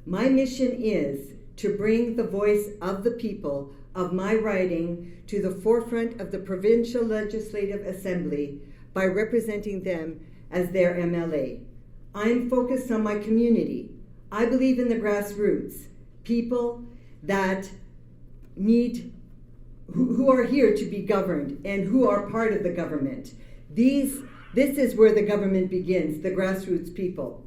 My mission is to bring the voice of the people of my riding to the forefront of the Provincial Legislative Assembly by representing them as their MLA. I'm focused on my community. I believe in the grassroots, people that who are here to be governed and who are part of the government. This is where the government begins, the grassroots people.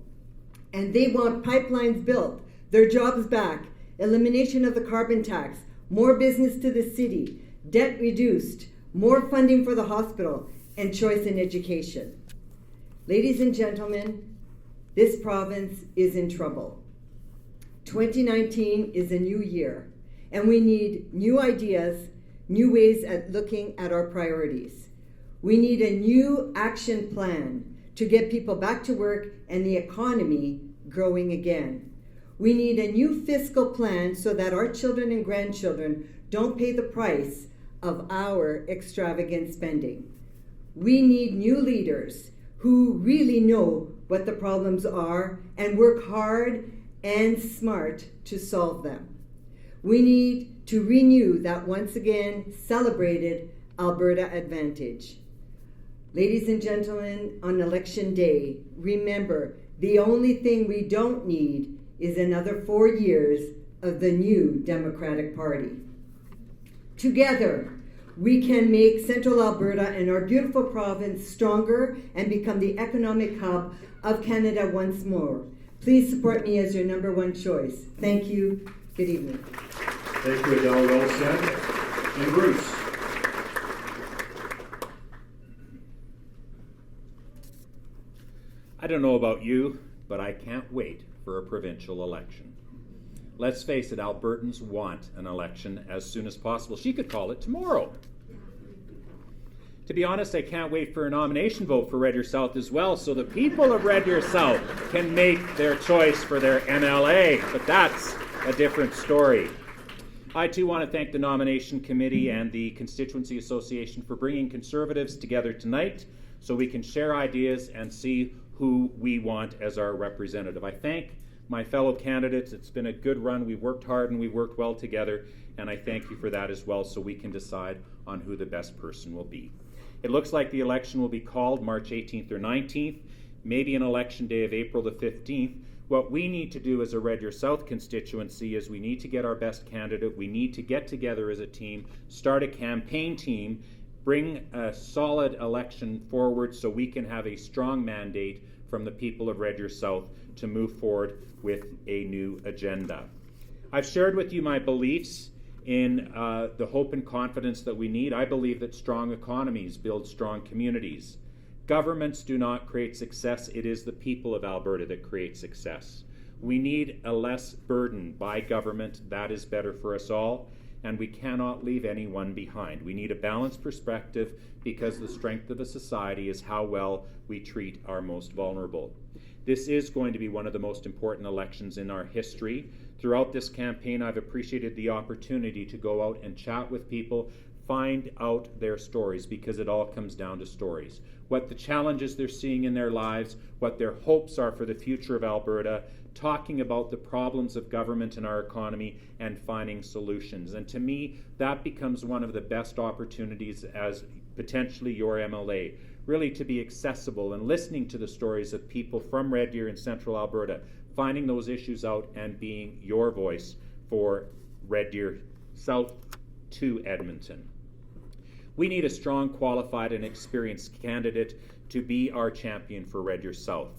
And they want pipelines built, their jobs back, elimination of the carbon tax, more business to the city, debt reduced, more funding for the hospital, and choice in education. Ladies and gentlemen, this province is in trouble. 2019 is a new year, and we need new ideas, new ways at looking at our priorities. We need a new action plan to get people back to work and the economy growing again. We need a new fiscal plan so that our children and grandchildren don't pay the price of our extravagant spending. We need new leaders who really know what the problems are and work hard and smart to solve them. We need to renew that once again celebrated Alberta advantage. Ladies and gentlemen, on election day, remember, the only thing we don't need is another 4 years of the new Democratic Party. Together, we can make Central Alberta and our beautiful province stronger and become the economic hub of Canada once more. Please support me as your number one choice. Thank you. Good evening. Thank you, Adele. Well said. And Bruce. I don't know about you, but I can't wait for a provincial election. Let's face it, Albertans want an election as soon as possible. She could call it tomorrow. To be honest, I can't wait for a nomination vote for Red Deer South as well, so the people of Red Deer South can make their choice for their MLA. But that's a different story. I too want to thank the nomination committee and the Constituency Association for bringing Conservatives together tonight so we can share ideas and see who we want as our representative. I thank my fellow candidates. It's been a good run. We've worked hard and we've worked well together, and I thank you for that as well, so we can decide on who the best person will be. It looks like the election will be called March 18th or 19th, maybe an election day of April the 15th, What we need to do as a Red Deer South constituency is we need to get our best candidate, we need to get together as a team, start a campaign team, bring a solid election forward so we can have a strong mandate from the people of Red Deer South to move forward with a new agenda. I've shared with you my beliefs in the hope and confidence that we need. I believe that strong economies build strong communities. Governments do not create success. It is the people of Alberta that create success. We need a less burden by government. That is better for us all, and we cannot leave anyone behind. We need a balanced perspective because the strength of a society is how well we treat our most vulnerable. This is going to be one of the most important elections in our history. Throughout this campaign, I've appreciated the opportunity to go out and chat with people, find out their stories, because it all comes down to stories. What the challenges they're seeing in their lives, what their hopes are for the future of Alberta, talking about the problems of government and our economy, and finding solutions. And to me, that becomes one of the best opportunities as potentially your MLA, really to be accessible and listening to the stories of people from Red Deer and Central Alberta, finding those issues out and being your voice for Red Deer South to Edmonton. We need a strong, qualified, and experienced candidate to be our champion for Red Deer South.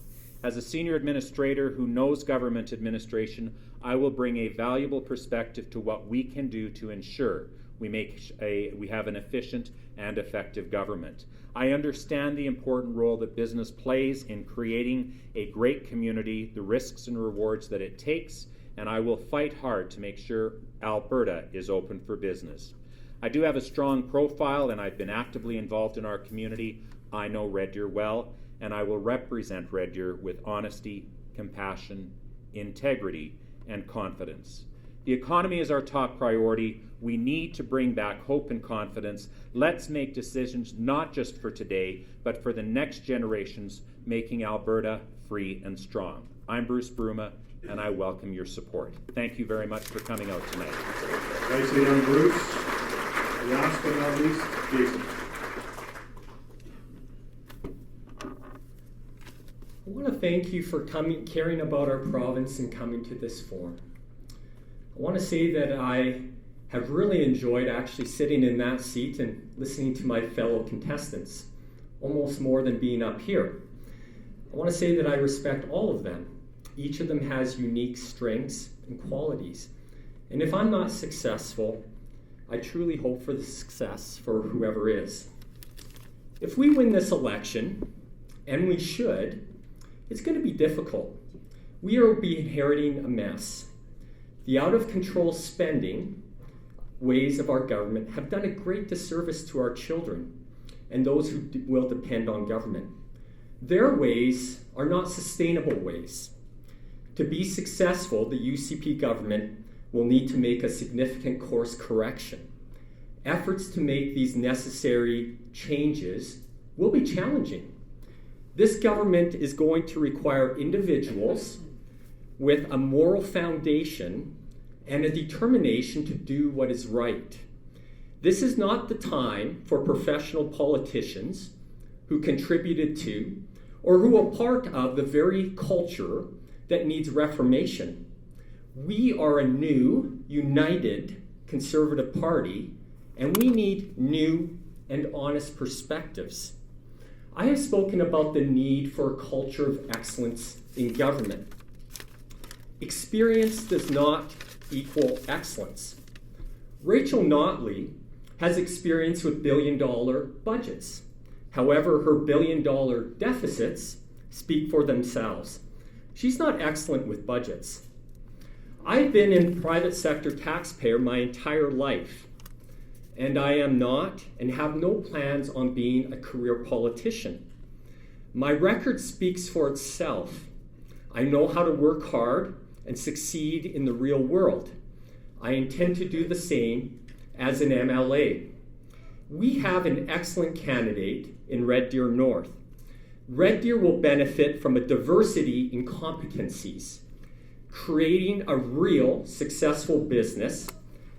As a senior administrator who knows government administration, I will bring a valuable perspective to what we can do to ensure we have an efficient and effective government. I understand the important role that business plays in creating a great community, the risks and rewards that it takes, and I will fight hard to make sure Alberta is open for business. I do have a strong profile, and I've been actively involved in our community. I know Red Deer well, and I will represent Red Deer with honesty, compassion, integrity, and confidence. The economy is our top priority. We need to bring back hope and confidence. Let's make decisions not just for today, but for the next generations, making Alberta free and strong. I'm Bruce Bruma, and I welcome your support. Thank you very much for coming out tonight. Thanks again, Bruce. Last but not least, Jason. I want to thank you for caring about our province and coming to this forum. I want to say that I have really enjoyed actually sitting in that seat and listening to my fellow contestants, almost more than being up here. I want to say that I respect all of them. Each of them has unique strengths and qualities. And if I'm not successful, I truly hope for the success for whoever is. If we win this election, and we should, it's going to be difficult. We will be inheriting a mess. The out-of-control spending ways of our government have done a great disservice to our children and those who will depend on government. Their ways are not sustainable ways. To be successful, the UCP government will need to make a significant course correction. Efforts to make these necessary changes will be challenging. This government is going to require individuals with a moral foundation and a determination to do what is right. This is not the time for professional politicians who contributed to or who are part of the very culture that needs reformation. We are a new, united Conservative Party, and we need new and honest perspectives. I have spoken about the need for a culture of excellence in government. Experience does not equal excellence. Rachel Notley has experience with billion-dollar budgets. However, her billion-dollar deficits speak for themselves. She's not excellent with budgets. I've been in private sector taxpayer my entire life, and I am not and have no plans on being a career politician. My record speaks for itself. I know how to work hard and succeed in the real world. I intend to do the same as an MLA. We have an excellent candidate in Red Deer North. Red Deer will benefit from a diversity in competencies, creating a real successful business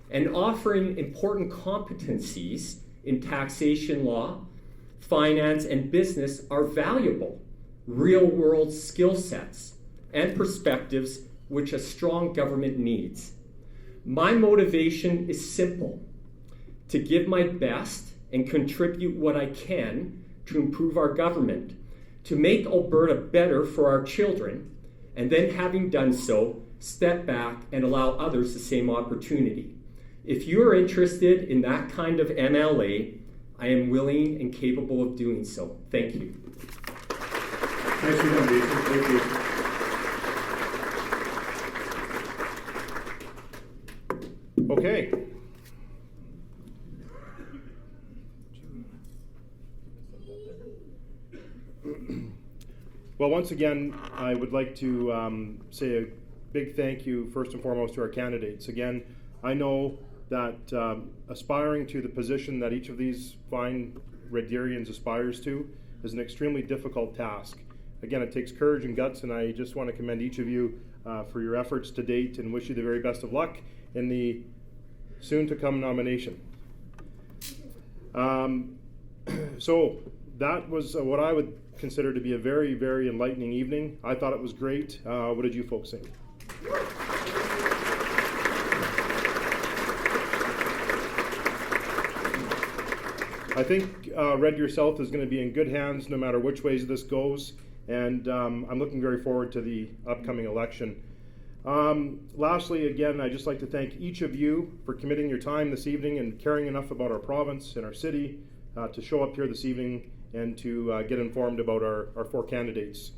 and offering important competencies in taxation law, finance, and business are valuable, real-world skill sets, and perspectives which a strong government needs. My motivation is simple: to give my best and contribute what I can to improve our government, to make Alberta better for our children, and then, having done so, step back and allow others the same opportunity. If you are interested in that kind of MLA, I am willing and capable of doing so. Thank you. Thanks for coming, Jason. Thank you. Okay. Well, once again, I would like to say a big thank you, first and foremost, to our candidates. Again, I know that aspiring to the position that each of these fine Red Deerians aspires to is an extremely difficult task. Again, it takes courage and guts, and I just want to commend each of you for your efforts to date and wish you the very best of luck in the soon-to-come nomination. So that was what I would consider to be a very, very enlightening evening. I thought it was great. What did you folks think? I think Red Deer South is going to be in good hands no matter which ways this goes, and I'm looking very forward to the upcoming election. Lastly, again, I'd just like to thank each of you for committing your time this evening and caring enough about our province and our city to show up here this evening and to get informed about our four candidates.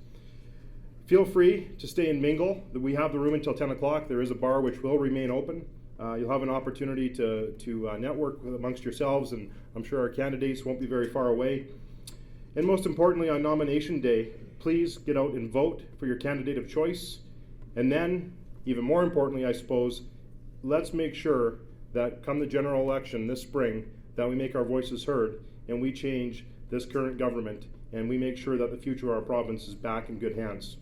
Feel free to stay and mingle. We have the room until 10 o'clock. There is a bar which will remain open. You'll have an opportunity to network amongst yourselves, and I'm sure our candidates won't be very far away. And most importantly, on nomination day, please get out and vote for your candidate of choice. And then, even more importantly, I suppose, let's make sure that come the general election this spring, that we make our voices heard and we change this current government and we make sure that the future of our province is back in good hands.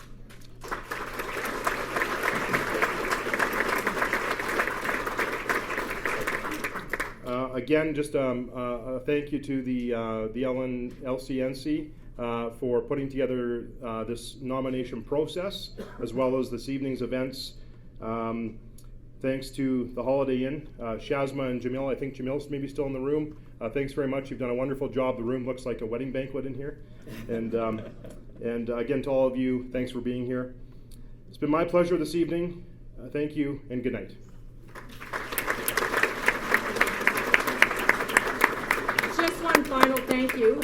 Again, just a thank you to the LCNC for putting together this nomination process, as well as this evening's events. Thanks to the Holiday Inn, Shazma and Jamil. I think Jamil's maybe still in the room. Thanks very much. You've done a wonderful job. The room looks like a wedding banquet in here. And again, to all of you, thanks for being here. It's been my pleasure this evening. Thank you and good night. Just one final thank you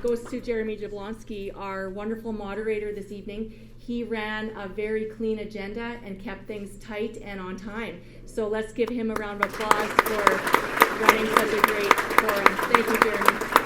goes to Jeremy Jablonski, our wonderful moderator this evening. He ran a very clean agenda and kept things tight and on time. So let's give him a round of applause for running such a great forum. Thank you, Jeremy.